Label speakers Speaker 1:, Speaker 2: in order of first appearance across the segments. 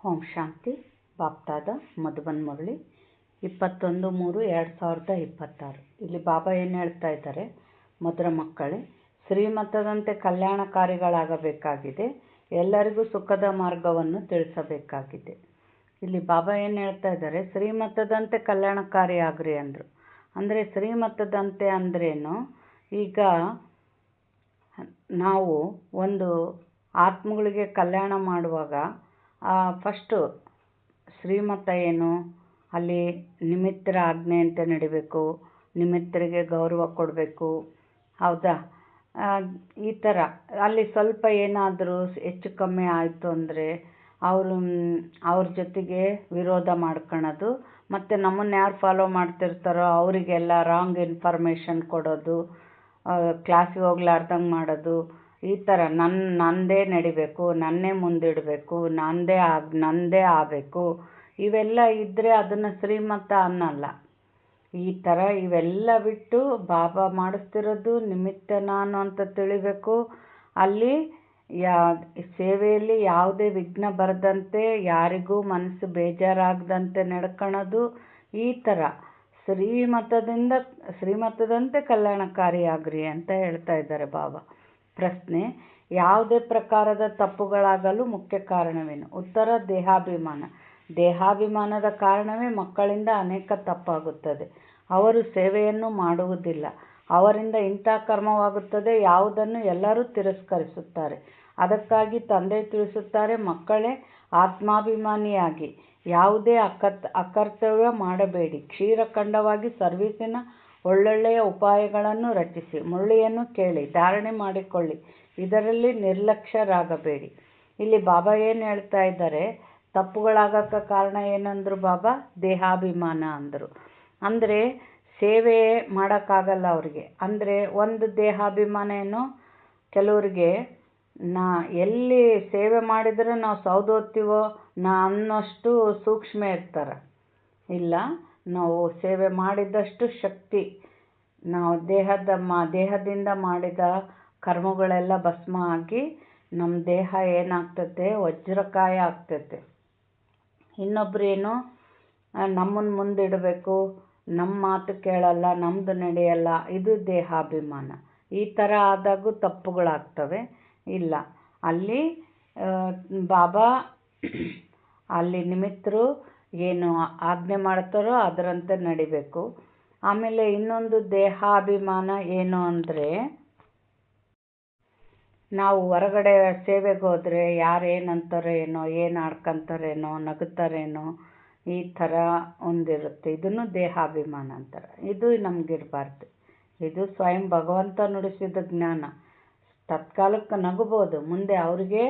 Speaker 1: ಓಂ ಶಾಂತಿ ಬಾಪ್ತಾದ ಮಧುಬನ್ ಮುರಳಿ 21-3-2026. ಇಲ್ಲಿ ಬಾಬಾ ಏನು ಹೇಳ್ತಾ ಇದ್ದಾರೆ, ಮಧುರ ಮಕ್ಕಳೇ, ಶ್ರೀಮತದಂತೆ ಕಲ್ಯಾಣಕಾರಿಗಳಾಗಬೇಕಾಗಿದೆ, ಎಲ್ಲರಿಗೂ ಸುಖದ ಮಾರ್ಗವನ್ನು ತಿಳಿಸಬೇಕಾಗಿದೆ. ಇಲ್ಲಿ ಬಾಬಾ ಏನು ಹೇಳ್ತಾ ಇದ್ದಾರೆ, ಶ್ರೀಮತದಂತೆ ಕಲ್ಯಾಣಕಾರಿ ಆಗ್ರಿ ಅಂದರು. ಅಂದರೆ ಶ್ರೀಮತದಂತೆ ಅಂದ್ರೇನು, ಈಗ ನಾವು ಒಂದು ಆತ್ಮಗಳಿಗೆ ಕಲ್ಯಾಣ ಮಾಡುವಾಗ ಫಸ್ಟು ಶ್ರೀಮತ ಏನು, ಅಲ್ಲಿ ನಿಮಿತ್ತರ ಆಜ್ಞೆಯಂತೆ ನಡಿಬೇಕು, ನಿಮಿತ್ತರಿಗೆ ಗೌರವ ಕೊಡಬೇಕು, ಹೌದಾ. ಈ ಥರ ಅಲ್ಲಿ ಸ್ವಲ್ಪ ಏನಾದರೂ ಹೆಚ್ಚು ಕಮ್ಮಿ ಆಯಿತು ಅಂದರೆ ಅವ್ರ ಜೊತೆಗೆ ವಿರೋಧ ಮಾಡ್ಕೊಳ್ಳೋದು, ಮತ್ತು ನಮ್ಮನ್ನು ಯಾರು ಫಾಲೋ ಮಾಡ್ತಿರ್ತಾರೋ ಅವರಿಗೆಲ್ಲ ರಾಂಗ್ ಇನ್ಫಾರ್ಮೇಷನ್ ಕೊಡೋದು, ಕ್ಲಾಸಿಗೆ ಹೋಗ್ಲಾರ್ದಂಗೆ ಮಾಡೋದು, ಈ ಥರ ನನ್ನದೇ ನಡಿಬೇಕು, ನನ್ನೇ ಮುಂದಿಡಬೇಕು, ನನ್ನದೇ ಆಗಬೇಕು, ಇವೆಲ್ಲ ಇದ್ದರೆ ಅದನ್ನು ಶ್ರೀಮತ ಅನ್ನಲ್ಲ. ಈ ಥರ ಇವೆಲ್ಲ ಬಿಟ್ಟು ಬಾಬಾ ಮಾಡಿಸ್ತಿರೋದು ನಿಮಿತ್ತ ನಾನು ಅಂತ ತಿಳಿಬೇಕು. ಅಲ್ಲಿ ಸೇವೆಯಲ್ಲಿ ಯಾವುದೇ ವಿಘ್ನ ಬರದಂತೆ, ಯಾರಿಗೂ ಮನಸ್ಸು ಬೇಜಾರಾಗದಂತೆ ನಡ್ಕೊಳ್ಳೋದು, ಈ ಥರ ಶ್ರೀಮತದಂತೆ ಕಲ್ಯಾಣಕಾರಿಯಾಗ್ರಿ ಅಂತ ಹೇಳ್ತಾ ಇದ್ದಾರೆ ಬಾಬಾ. ಪ್ರಶ್ನೆ: ಯಾವುದೇ ಪ್ರಕಾರದ ತಪ್ಪುಗಳಾಗಲು ಮುಖ್ಯ ಕಾರಣವೇನು? ಉತ್ತರ: ದೇಹಾಭಿಮಾನದ ಕಾರಣವೇ ಮಕ್ಕಳಿಂದ ಅನೇಕ ತಪ್ಪಾಗುತ್ತದೆ. ಅವರು ಸೇವೆಯನ್ನು ಮಾಡುವುದಿಲ್ಲ, ಅವರಿಂದ ಇಂಥ ಕರ್ಮವಾಗುತ್ತದೆ, ಯಾವುದನ್ನು ಎಲ್ಲರೂ ತಿರಸ್ಕರಿಸುತ್ತಾರೆ. ಅದಕ್ಕಾಗಿ ತಂದೆ ತಿಳಿಸುತ್ತಾರೆ, ಮಕ್ಕಳೇ, ಆತ್ಮಾಭಿಮಾನಿಯಾಗಿ ಯಾವುದೇ ಅಕರ್ತವ್ಯ ಮಾಡಬೇಡಿ. ಕ್ಷೀರಖಂಡವಾಗಿ ಸರ್ವೀಸಿನ ಒಳ್ಳೊಳ್ಳೆಯ ಉಪಾಯಗಳನ್ನು ರಚಿಸಿ, ಮುರಳಿಯನ್ನು ಕೇಳಿ, ಧಾರಣೆ ಮಾಡಿಕೊಳ್ಳಿ, ಇದರಲ್ಲಿ ನಿರ್ಲಕ್ಷ್ಯರಾಗಬೇಡಿ. ಇಲ್ಲಿ ಬಾಬಾ ಏನು ಹೇಳ್ತಾ ಇದ್ದಾರೆ, ತಪ್ಪುಗಳಾಗಕ್ಕೆ ಕಾರಣ ಏನಂದ್ರು ಬಾಬಾ? ದೇಹಾಭಿಮಾನ ಅಂದರು. ಅಂದರೆ ಸೇವೆ ಮಾಡೋಕ್ಕಾಗಲ್ಲ ಅವ್ರಿಗೆ. ಅಂದರೆ ಒಂದು ದೇಹಾಭಿಮಾನ ಏನು, ಕೆಲವರಿಗೆ ಎಲ್ಲಿ ಸೇವೆ ಮಾಡಿದರೆ ನಾವು ಸೌದೋಗ್ತೀವೋ ಅನ್ನೋಷ್ಟು ಸೂಕ್ಷ್ಮ ಇರ್ತಾರೆ. ಇಲ್ಲ, ನಾವು ಸೇವೆ ಮಾಡಿದಷ್ಟು ಶಕ್ತಿ, ನಾವು ದೇಹದಿಂದ ಮಾಡಿದ ಕರ್ಮಗಳೆಲ್ಲ ಭಸ್ಮ ಆಗಿ ನಮ್ಮ ದೇಹ ಏನಾಗ್ತತೆ, ವಜ್ರಕಾಯ ಆಗ್ತೈತೆ. ಇನ್ನೊಬ್ರು ಏನು, ನಮ್ಮನ್ನು ಮುಂದಿಡಬೇಕು, ನಮ್ಮ ಮಾತು ಕೇಳಲ್ಲ, ನಮ್ಮದು ನಡೆಯಲ್ಲ, ಇದು ದೇಹಾಭಿಮಾನ. ಈ ಥರ ಆದಾಗೂ ತಪ್ಪುಗಳಾಗ್ತವೆ. ಇಲ್ಲ, ಅಲ್ಲಿ ಬಾಬಾ ಅಲ್ಲಿ ನಿಮಿತ್ತರು ಏನು ಆಜ್ಞೆ ಮಾಡ್ತಾರೋ ಅದರಂತೆ ನಡಿಬೇಕು. ಆಮೇಲೆ ಇನ್ನೊಂದು ದೇಹಾಭಿಮಾನ ಏನು ಅಂದರೆ, ನಾವು ಹೊರಗಡೆ ಸೇವೆಗೆ ಹೋದರೆ ಯಾರೇನಂತಾರೋ ಏನೋ, ಏನು ಆಡ್ಕೊಂತಾರೇನೋ, ನಗುತ್ತಾರೇನೋ, ಈ ಥರ ಒಂದಿರುತ್ತೆ. ಇದನ್ನು ದೇಹಾಭಿಮಾನ ಅಂತಾರೆ. ಇದು ನಮಗಿರಬಾರ್ದು. ಇದು ಸ್ವಯಂ ಭಗವಂತ ನುಡಿಸಿದ ಜ್ಞಾನ. ತತ್ಕಾಲಕ್ಕೆ ನಗಬೋದು, ಮುಂದೆ ಅವ್ರಿಗೆ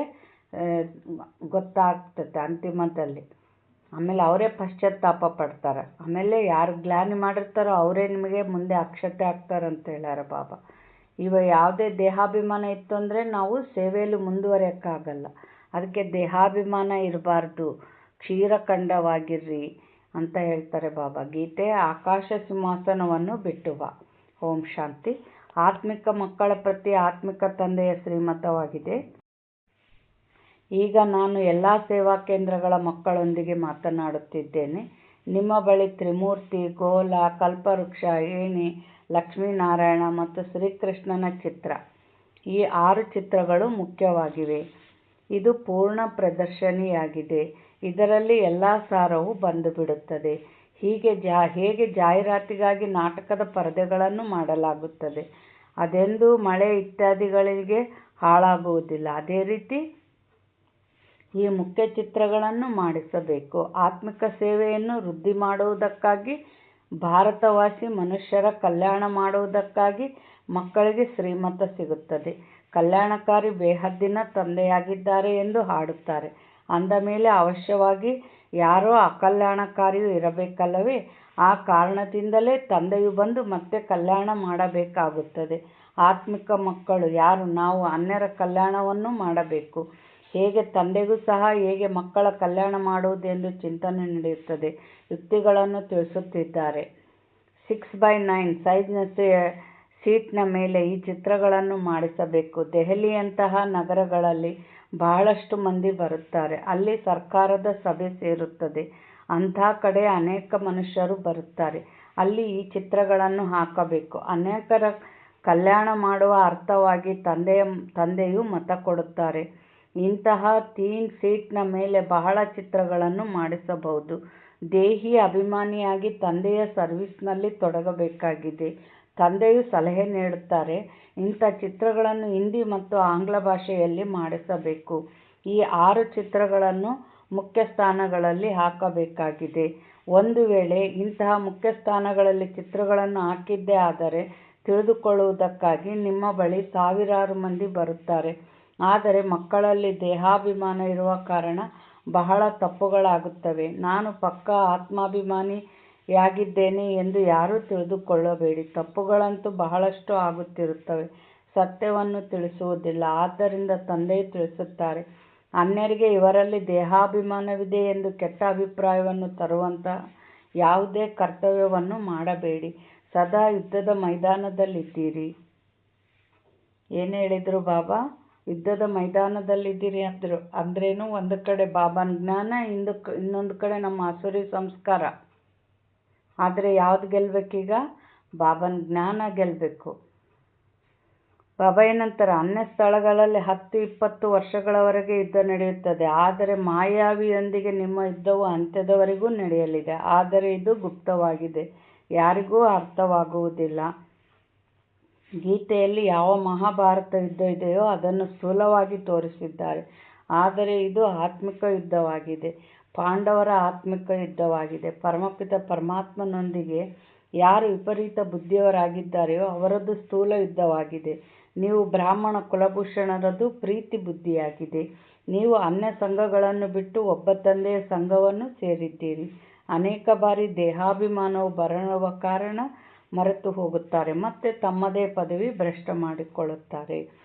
Speaker 1: ಗೊತ್ತಾಗ್ತದೆ ಅಂತಿಮದಲ್ಲಿ. ಆಮೇಲೆ ಅವರೇ ಪಶ್ಚಾತ್ತಾಪ ಪಡ್ತಾರೆ. ಆಮೇಲೆ ಯಾರು ಗ್ಲಾನಿ ಮಾಡಿರ್ತಾರೋ ಅವರೇ ನಿಮಗೆ ಮುಂದೆ ಅಕ್ಷತೆ ಆಗ್ತಾರಂತ ಹೇಳ್ಯಾರ ಬಾಬಾ. ಯಾವುದೇ ದೇಹಾಭಿಮಾನ ಇತ್ತು ಅಂದರೆ ನಾವು ಸೇವೆಯಲ್ಲಿ ಮುಂದುವರಿಯೋಕ್ಕಾಗಲ್ಲ. ಅದಕ್ಕೆ ದೇಹಾಭಿಮಾನ ಇರಬಾರ್ದು, ಕ್ಷೀರಖಂಡವಾಗಿರ್ರಿ ಅಂತ ಹೇಳ್ತಾರೆ ಬಾಬಾ. ಗೀತೆ: ಆಕಾಶ ಸಿಂಹಾಸನವನ್ನು ಬಿಟ್ಟು ಬಾ. ಓಂ ಶಾಂತಿ. ಆತ್ಮಿಕ ಮಕ್ಕಳ ಪ್ರತಿ ಆತ್ಮಿಕ ತಂದೆಯ ಶ್ರೀಮತವಾಗಿದೆ. ಈಗ ನಾನು ಎಲ್ಲ ಸೇವಾ ಕೇಂದ್ರಗಳ ಮಕ್ಕಳೊಂದಿಗೆ ಮಾತನಾಡುತ್ತಿದ್ದೇನೆ. ನಿಮ್ಮ ಬಳಿ ತ್ರಿಮೂರ್ತಿ, ಗೋಲ, ಕಲ್ಪವೃಕ್ಷ, ಏಣಿ, ಲಕ್ಷ್ಮೀನಾರಾಯಣ ಮತ್ತು ಶ್ರೀಕೃಷ್ಣನ ಚಿತ್ರ, ಈ 6 ಚಿತ್ರಗಳು ಮುಖ್ಯವಾಗಿವೆ. ಇದು ಪೂರ್ಣ ಪ್ರದರ್ಶನಿಯಾಗಿದೆ. ಇದರಲ್ಲಿ ಎಲ್ಲ ಸಾರವೂ ಬಂದು ಬಿಡುತ್ತದೆ. ಹೇಗೆ ಜಾಹೀರಾತಿಗಾಗಿ ನಾಟಕದ ಪರದೆಗಳನ್ನು ಮಾಡಲಾಗುತ್ತದೆ, ಅದೆಂದೂ ಮಳೆ ಇತ್ಯಾದಿಗಳಿಗೆ ಹಾಳಾಗುವುದಿಲ್ಲ, ಅದೇ ರೀತಿ ಈ ಮುಖ್ಯ ಚಿತ್ರಗಳನ್ನು ಮಾಡಿಸಬೇಕು. ಆತ್ಮಿಕ ಸೇವೆಯನ್ನು ವೃದ್ಧಿ ಮಾಡುವುದಕ್ಕಾಗಿ, ಭಾರತವಾಸಿ ಮನುಷ್ಯರ ಕಲ್ಯಾಣ ಮಾಡುವುದಕ್ಕಾಗಿ ಮಕ್ಕಳಿಗೆ ಶ್ರೀಮತ ಸಿಗುತ್ತದೆ. ಕಲ್ಯಾಣಕಾರಿ ಬೇಹದ್ದಿನ ತಂದೆಯಾಗಿದ್ದಾರೆ ಎಂದು ಹಾಡುತ್ತಾರೆ. ಅಂದ ಮೇಲೆ ಅವಶ್ಯವಾಗಿ ಯಾರೋ ಅಕಲ್ಯಾಣಕಾರಿಯೂ ಇರಬೇಕಲ್ಲವೇ? ಆ ಕಾರಣದಿಂದಲೇ ತಂದೆಯು ಬಂದು ಮತ್ತೆ ಕಲ್ಯಾಣ ಮಾಡಬೇಕಾಗುತ್ತದೆ. ಆತ್ಮಿಕ ಮಕ್ಕಳು ಯಾರು? ನಾವು ಅನ್ಯರ ಕಲ್ಯಾಣವನ್ನು ಮಾಡಬೇಕು. ಹೇಗೆ ತಂದೆಗೂ ಸಹ ಹೇಗೆ ಮಕ್ಕಳ ಕಲ್ಯಾಣ ಮಾಡುವುದೆಂದು ಚಿಂತನೆ ನಡೆಯುತ್ತದೆ, ಯುಕ್ತಿಗಳನ್ನು ತಿಳಿಸುತ್ತಿದ್ದಾರೆ. 6x9 ಸೈಜ್ನ ಸೀಟ್ನ ಮೇಲೆ ಈ ಚಿತ್ರಗಳನ್ನು ಮಾಡಿಸಬೇಕು. ದೆಹಲಿಯಂತಹ ನಗರಗಳಲ್ಲಿ ಬಹಳಷ್ಟು ಮಂದಿ ಬರುತ್ತಾರೆ. ಅಲ್ಲಿ ಸರ್ಕಾರದ ಸಭೆ ಸೇರುತ್ತದೆ. ಅಂಥ ಕಡೆ ಅನೇಕ ಮನುಷ್ಯರು ಬರುತ್ತಾರೆ. ಅಲ್ಲಿ ಈ ಚಿತ್ರಗಳನ್ನು ಹಾಕಬೇಕು. ಅನೇಕರ ಕಲ್ಯಾಣ ಮಾಡುವ ಅರ್ಥವಾಗಿ ತಂದೆಯು ಮತ ಕೊಡುತ್ತಾರೆ. ಇಂತಹ ತೀನ್ ಸೀಟ್ನ ಮೇಲೆ ಬಹಳ ಚಿತ್ರಗಳನ್ನು ಮಾಡಿಸಬಹುದು. ದೇಹಿ ಅಭಿಮಾನಿಯಾಗಿ ತಂದೆಯ ಸರ್ವಿಸ್ನಲ್ಲಿ ತೊಡಗಬೇಕಾಗಿದೆ. ತಂದೆಯು ಸಲಹೆ ನೀಡುತ್ತಾರೆ, ಇಂಥ ಚಿತ್ರಗಳನ್ನು ಹಿಂದಿ ಮತ್ತು ಆಂಗ್ಲ ಭಾಷೆಯಲ್ಲಿ ಮಾಡಿಸಬೇಕು. ಈ 6 ಚಿತ್ರಗಳನ್ನು ಮುಖ್ಯ ಸ್ಥಾನಗಳಲ್ಲಿ ಹಾಕಬೇಕಾಗಿದೆ. ಒಂದು ವೇಳೆ ಇಂತಹ ಮುಖ್ಯ ಸ್ಥಾನಗಳಲ್ಲಿ ಚಿತ್ರಗಳನ್ನು ಹಾಕಿದ್ದೇ ಆದರೆ ತಿಳಿದುಕೊಳ್ಳುವುದಕ್ಕಾಗಿ ನಿಮ್ಮ ಬಳಿ ಸಾವಿರಾರು ಮಂದಿ ಬರುತ್ತಾರೆ. ಆದರೆ ಮಕ್ಕಳಲ್ಲಿ ದೇಹಾಭಿಮಾನ ಇರುವ ಕಾರಣ ಬಹಳ ತಪ್ಪುಗಳಾಗುತ್ತವೆ. ನಾನು ಪಕ್ಕಾ ಆತ್ಮಾಭಿಮಾನಿಯಾಗಿದ್ದೇನೆ ಎಂದು ಯಾರೂ ತಿಳಿದುಕೊಳ್ಳಬೇಡಿ. ತಪ್ಪುಗಳಂತೂ ಬಹಳಷ್ಟು ಆಗುತ್ತಿರುತ್ತವೆ. ಸತ್ಯವನ್ನು ತಿಳಿಸುವುದಿಲ್ಲ. ಆದ್ದರಿಂದ ತಂದೆಯು ತಿಳಿಸುತ್ತಾರೆ, ಅನ್ಯರಿಗೆ ಇವರಲ್ಲಿ ದೇಹಾಭಿಮಾನವಿದೆ ಎಂದು ಕೆಟ್ಟ ಅಭಿಪ್ರಾಯವನ್ನು ತರುವಂತಹ ಯಾವುದೇ ಕರ್ತವ್ಯವನ್ನು ಮಾಡಬೇಡಿ. ಸದಾ ಯುದ್ಧದ ಮೈದಾನದಲ್ಲಿದ್ದೀರಿ. ಏನು ಹೇಳಿದರು ಬಾಬಾ? ಯುದ್ಧದ ಮೈದಾನದಲ್ಲಿದ್ದೀರಿ ಅಂದರು. ಅಂದ್ರೇನು? ಒಂದು ಕಡೆ ಬಾಬಾನ ಜ್ಞಾನ, ಇನ್ನೊಂದು ಕಡೆ ನಮ್ಮ ಆಸುರಿ ಸಂಸ್ಕಾರ. ಆದರೆ ಯಾವ್ದು ಗೆಲ್ಲಬೇಕೀಗ? ಬಾಬಾನ ಜ್ಞಾನ ಗೆಲ್ಲಬೇಕು. ಬಾಬಾ ಏನಂತಾರೆ? ಅನ್ಯ ಸ್ಥಳಗಳಲ್ಲಿ 10-20 ವರ್ಷಗಳವರೆಗೆ ಯುದ್ಧ ನಡೆಯುತ್ತದೆ. ಆದರೆ ಮಾಯಾವಿಯೊಂದಿಗೆ ನಿಮ್ಮ ಯುದ್ಧವು ಅಂತ್ಯದವರೆಗೂ ನಡೆಯಲಿದೆ. ಆದರೆ ಇದು ಗುಪ್ತವಾಗಿದೆ, ಯಾರಿಗೂ ಅರ್ಥವಾಗುವುದಿಲ್ಲ. ಗೀತೆಯಲ್ಲಿ ಯಾವ ಮಹಾಭಾರತ ಯುದ್ಧ ಇದೆಯೋ ಅದನ್ನು ಸ್ಥೂಲವಾಗಿ ತೋರಿಸಿದ್ದಾರೆ. ಆದರೆ ಇದು ಆತ್ಮಿಕ ಯುದ್ಧವಾಗಿದೆ. ಪಾಂಡವರ ಆತ್ಮಿಕ ಯುದ್ಧವಾಗಿದೆ. ಪರಮಪಿತ ಪರಮಾತ್ಮನೊಂದಿಗೆ ಯಾರು ವಿಪರೀತ ಬುದ್ಧಿಯವರಾಗಿದ್ದಾರೆಯೋ ಅವರದ್ದು ಸ್ಥೂಲ ಯುದ್ಧವಾಗಿದೆ. ನೀವು ಬ್ರಾಹ್ಮಣ ಕುಲಭೂಷಣರದು ಪ್ರೀತಿ ಬುದ್ಧಿಯಾಗಿದೆ. ನೀವು ಅನ್ಯ ಸಂಘಗಳನ್ನು ಬಿಟ್ಟು ಒಬ್ಬ ತಂದೆಯ ಸಂಘವನ್ನು ಸೇರಿದ್ದೀರಿ. ಅನೇಕ ಬಾರಿ ದೇಹಾಭಿಮಾನವು ಬರುವ ಕಾರಣ ಮರೆತು ಹೋಗುತ್ತಾರೆ. ಮತ್ತೆ ತಮ್ಮದೇ ಪದವಿ ಭ್ರಷ್ಟ ಮಾಡಿಕೊಳ್ಳುತ್ತಾರೆ.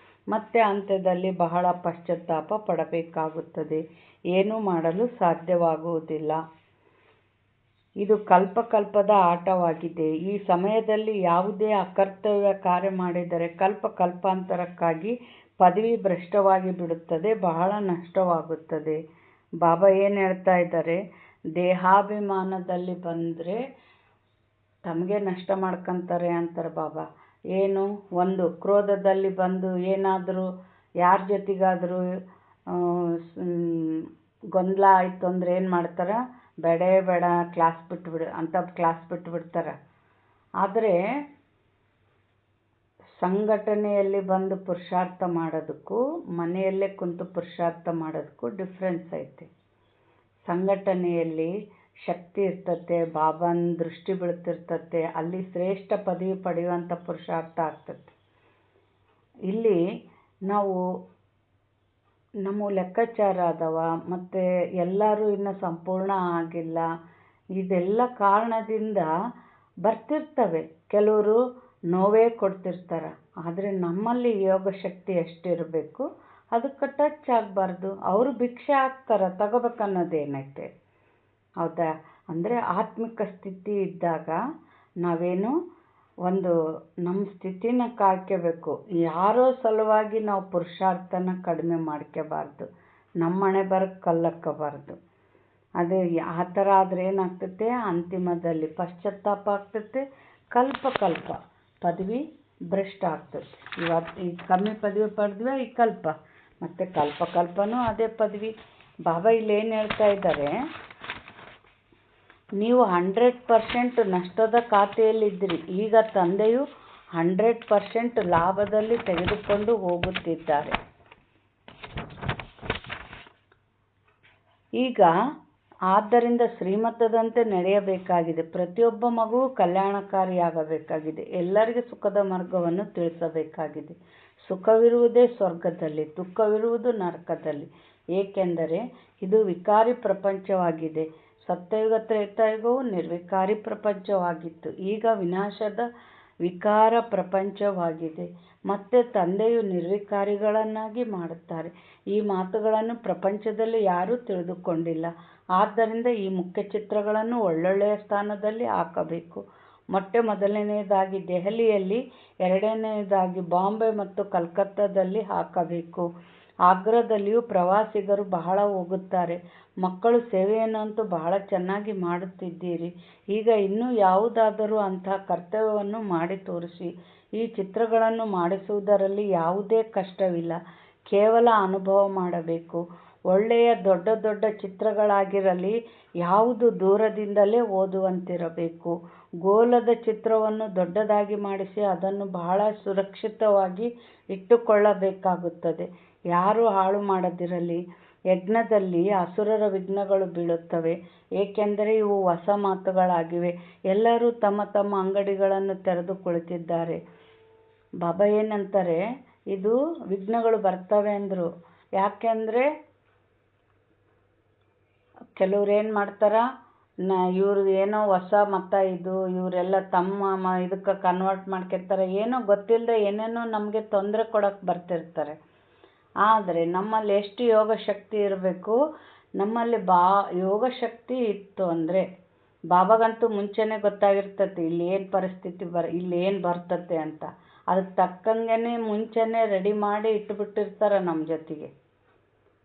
Speaker 1: ಮತ್ತೆ ಅಂತ್ಯದಲ್ಲಿ ಬಹಳ ಪಶ್ಚಾತ್ತಾಪ ಪಡಬೇಕಾಗುತ್ತದೆ. ಏನೂ ಮಾಡಲು ಸಾಧ್ಯವಾಗುವುದಿಲ್ಲ. ಇದು ಕಲ್ಪಕಲ್ಪದ ಆಟವಾಗಿದೆ. ಈ ಸಮಯದಲ್ಲಿ ಯಾವುದೇ ಅಕರ್ತವ್ಯ ಕಾರ್ಯ ಮಾಡಿದರೆ ಕಲ್ಪಾಂತರಕ್ಕಾಗಿ ಪದವಿ ಭ್ರಷ್ಟವಾಗಿ ಬಿಡುತ್ತದೆ, ಬಹಳ ನಷ್ಟವಾಗುತ್ತದೆ. ಬಾಬಾ ಏನು ಹೇಳ್ತಾ ಇದ್ದಾರೆ? ದೇಹಾಭಿಮಾನದಲ್ಲಿ ಬಂದರೆ ತಮಗೆ ನಷ್ಟ ಮಾಡ್ಕೊತಾರೆ ಅಂತಾರೆ ಬಾಬಾ. ಏನು? ಒಂದು ಕ್ರೋಧದಲ್ಲಿ ಬಂದು ಏನಾದರೂ ಯಾರ ಜೊತೆಗಾದರೂ ಗೊಂದಲ ಆಯಿತು ಅಂದರೆ ಏನು ಮಾಡ್ತಾರೆ? ಬೇಡ ಕ್ಲಾಸ್ ಬಿಟ್ಬಿಡ್ತಾರೆ. ಆದರೆ ಸಂಘಟನೆಯಲ್ಲಿ ಬಂದು ಪುರುಷಾರ್ಥ ಮಾಡೋದಕ್ಕೂ ಮನೆಯಲ್ಲೇ ಕುಂತು ಪುರುಷಾರ್ಥ ಮಾಡೋದಕ್ಕೂ ಡಿಫ್ರೆನ್ಸ್ ಐತೆ. ಸಂಘಟನೆಯಲ್ಲಿ ಶಕ್ತಿ ಇರ್ತತೆ, ಬಾಬಾನ ದೃಷ್ಟಿ ಬೀಳ್ತಿರ್ತತೆ, ಅಲ್ಲಿ ಶ್ರೇಷ್ಠ ಪದವಿ ಪಡೆಯುವಂಥ ಪುರುಷಾರ್ಥ ಆಗ್ತದೆ. ಇಲ್ಲಿ ನಾವು ನಮ್ಮ ಲೆಕ್ಕಾಚಾರ ಅದಾವ, ಮತ್ತು ಎಲ್ಲರೂ ಇನ್ನೂ ಸಂಪೂರ್ಣ ಆಗಿಲ್ಲ. ಇದೆಲ್ಲ ಕಾರಣದಿಂದ ಬರ್ತಿರ್ತವೆ. ಕೆಲವರು ನೋವೇ ಕೊಡ್ತಿರ್ತಾರೆ. ಆದರೆ ನಮ್ಮಲ್ಲಿ ಯೋಗ ಶಕ್ತಿ ಎಷ್ಟಿರಬೇಕು, ಅದಕ್ಕೆ ಟಚ್ ಆಗಬಾರ್ದು. ಅವರು ಭಿಕ್ಷೆ ಹಾಕ್ತಾರೆ, ತಗೋಬೇಕನ್ನೋದೇನೈತೆ? ಹೌದಾ? ಅಂದರೆ ಆತ್ಮಿಕ ಸ್ಥಿತಿ ಇದ್ದಾಗ ನಾವೇನು ನಮ್ಮ ಸ್ಥಿತಿನ ಕಾಯ್ಕೋಬೇಕು. ಯಾರೋ ಸಲುವಾಗಿ ನಾವು ಪುರುಷಾರ್ಥನ ಕಡಿಮೆ ಮಾಡ್ಕೋಬಾರ್ದು. ನಮ್ಮ ಹಣೆ ಬರಕ್ಕೆ ಕಲ್ಲಕ್ಕಬಾರ್ದು. ಅದೇ ಆ ಥರ ಆದರೆ ಏನಾಗ್ತೈತೆ? ಅಂತಿಮದಲ್ಲಿ ಪಶ್ಚಾತ್ತಾಪ ಆಗ್ತೈತೆ. ಕಲ್ಪ ಪದವಿ ಭ್ರಷ್ಟ ಆಗ್ತದೆ. ಈಗ ಕಮ್ಮಿ ಪದವಿ ಪಡೆದ್ವಿ, ಈ ಮತ್ತು ಕಲ್ಪನೂ ಅದೇ ಪದವಿ. ಬಾಬಾ ಇಲ್ಲಿ ಏನು ಹೇಳ್ತಾ ಇದ್ದಾರೆ? ನೀವು 100% ನಷ್ಟದ ಖಾತೆಯಲ್ಲಿದ್ದೀರಿ. ಈಗ ತಂದೆಯು 100% ಲಾಭದಲ್ಲಿ ತೆಗೆದುಕೊಂಡು ಹೋಗುತ್ತಿದ್ದಾರೆ. ಈಗ ಆದ್ದರಿಂದ ಶ್ರೀಮತದಂತೆ ನಡೆಯಬೇಕಾಗಿದೆ. ಪ್ರತಿಯೊಬ್ಬ ಮಗುವು ಕಲ್ಯಾಣಕಾರಿಯಾಗಬೇಕಾಗಿದೆ. ಎಲ್ಲರಿಗೆ ಸುಖದ ಮಾರ್ಗವನ್ನು ತಿಳಿಸಬೇಕಾಗಿದೆ. ಸುಖವಿರುವುದೇ ಸ್ವರ್ಗದಲ್ಲಿ, ದುಃಖವಿರುವುದು ನರಕದಲ್ಲಿ. ಏಕೆಂದರೆ ಇದು ವಿಕಾರಿ ಪ್ರಪಂಚವಾಗಿದೆ. ಸತ್ಯಯುಗ ತ್ರೇತಾಯುಗವು ನಿರ್ವಿಕಾರಿ ಪ್ರಪಂಚವಾಗಿತ್ತು. ಈಗ ವಿನಾಶದ ವಿಕಾರ ಪ್ರಪಂಚವಾಗಿದೆ. ಮತ್ತೆ ತಂದೆಯು ನಿರ್ವಿಕಾರಿಗಳನ್ನಾಗಿ ಮಾಡುತ್ತಾರೆ. ಈ ಮಾತುಗಳನ್ನು ಪ್ರಪಂಚದಲ್ಲಿ ಯಾರೂ ತಿಳಿದುಕೊಂಡಿಲ್ಲ. ಆದ್ದರಿಂದ ಈ ಮುಖ್ಯ ಚಿತ್ರಗಳನ್ನು ಒಳ್ಳೊಳ್ಳೆಯ ಸ್ಥಾನದಲ್ಲಿ ಹಾಕಬೇಕು. ಮೊದಲನೆಯದಾಗಿ ದೆಹಲಿಯಲ್ಲಿ, ಎರಡನೆಯದಾಗಿ ಬಾಂಬೆ ಮತ್ತು ಕಲ್ಕತ್ತಾದಲ್ಲಿ ಹಾಕಬೇಕು. ಆಗ್ರಾದಲ್ಲಿಯೂ ಪ್ರವಾಸಿಗರು ಬಹಳ ಹೋಗುತ್ತಾರೆ. ಮಕ್ಕಳು ಸೇವೆಯನ್ನಂತೂ ಬಹಳ ಚೆನ್ನಾಗಿ ಮಾಡುತ್ತಿದ್ದೀರಿ. ಈಗ ಇನ್ನೂ ಯಾವುದಾದರೂ ಅಂತಹ ಕರ್ತವ್ಯವನ್ನು ಮಾಡಿ ತೋರಿಸಿ. ಈ ಚಿತ್ರಗಳನ್ನು ಮಾಡಿಸುವುದರಲ್ಲಿ ಯಾವುದೇ ಕಷ್ಟವಿಲ್ಲ, ಕೇವಲ ಅನುಭವ ಮಾಡಬೇಕು. ಒಳ್ಳೆಯ ದೊಡ್ಡ ದೊಡ್ಡ ಚಿತ್ರಗಳಾಗಿರಲಿ, ಯಾವುದು ದೂರದಿಂದಲೇ ಓದುವಂತಿರಬೇಕು. ಗೋಲದ ಚಿತ್ರವನ್ನು ದೊಡ್ಡದಾಗಿ ಮಾಡಿಸಿ ಅದನ್ನು ಬಹಳ ಸುರಕ್ಷಿತವಾಗಿ ಇಟ್ಟುಕೊಳ್ಳಬೇಕಾಗುತ್ತದೆ. ಯಾರೂ ಹಾಳು ಮಾಡದಿರಲಿ. ಯಜ್ಞದಲ್ಲಿ ಅಸುರರ ವಿಘ್ನಗಳು ಬೀಳುತ್ತವೆ, ಏಕೆಂದರೆ ಇವು ಹೊಸ ಮಾತುಗಳಾಗಿವೆ. ಎಲ್ಲರೂ ತಮ್ಮ ತಮ್ಮ ಅಂಗಡಿಗಳನ್ನು ತೆರೆದು ಕುಳಿತಿದ್ದಾರೆ. ಬಾಬಾ ಏನಂತಾರೆ, ಇದು ವಿಘ್ನಗಳು ಬರ್ತವೆ ಅಂದರು. ಯಾಕೆಂದರೆ ಕೆಲವ್ರು ಏನು ಮಾಡ್ತಾರ, ಇವ್ರು ಏನೋ ಹೊಸ ಮತ ಇದು, ಇವರೆಲ್ಲ ತಮ್ಮ ಇದಕ್ಕೆ ಕನ್ವರ್ಟ್ ಮಾಡ್ಕೊತಾರೆ. ಏನೋ ಗೊತ್ತಿಲ್ಲದೆ ಏನೇನೋ ನಮಗೆ ತೊಂದರೆ ಕೊಡೋಕ್ಕೆ ಬರ್ತಿರ್ತಾರೆ. ಆದರೆ ನಮ್ಮಲ್ಲಿ ಎಷ್ಟು ಯೋಗ ಶಕ್ತಿ ಇರಬೇಕು. ನಮ್ಮಲ್ಲಿ ಯೋಗ ಶಕ್ತಿ ಇತ್ತು ಅಂದರೆ ಬಾಬಾಗಂತೂ ಮುಂಚೆನೇ ಗೊತ್ತಾಗಿರ್ತೈತಿ ಇಲ್ಲಿ ಏನು ಪರಿಸ್ಥಿತಿ ಇಲ್ಲಿ ಏನು ಬರ್ತತೆ ಅಂತ. ಅದಕ್ಕೆ ತಕ್ಕಂಗೆ ಮುಂಚೆನೇ ರೆಡಿ ಮಾಡಿ ಇಟ್ಟುಬಿಟ್ಟಿರ್ತಾರೆ ನಮ್ಮ ಜೊತೆಗೆ.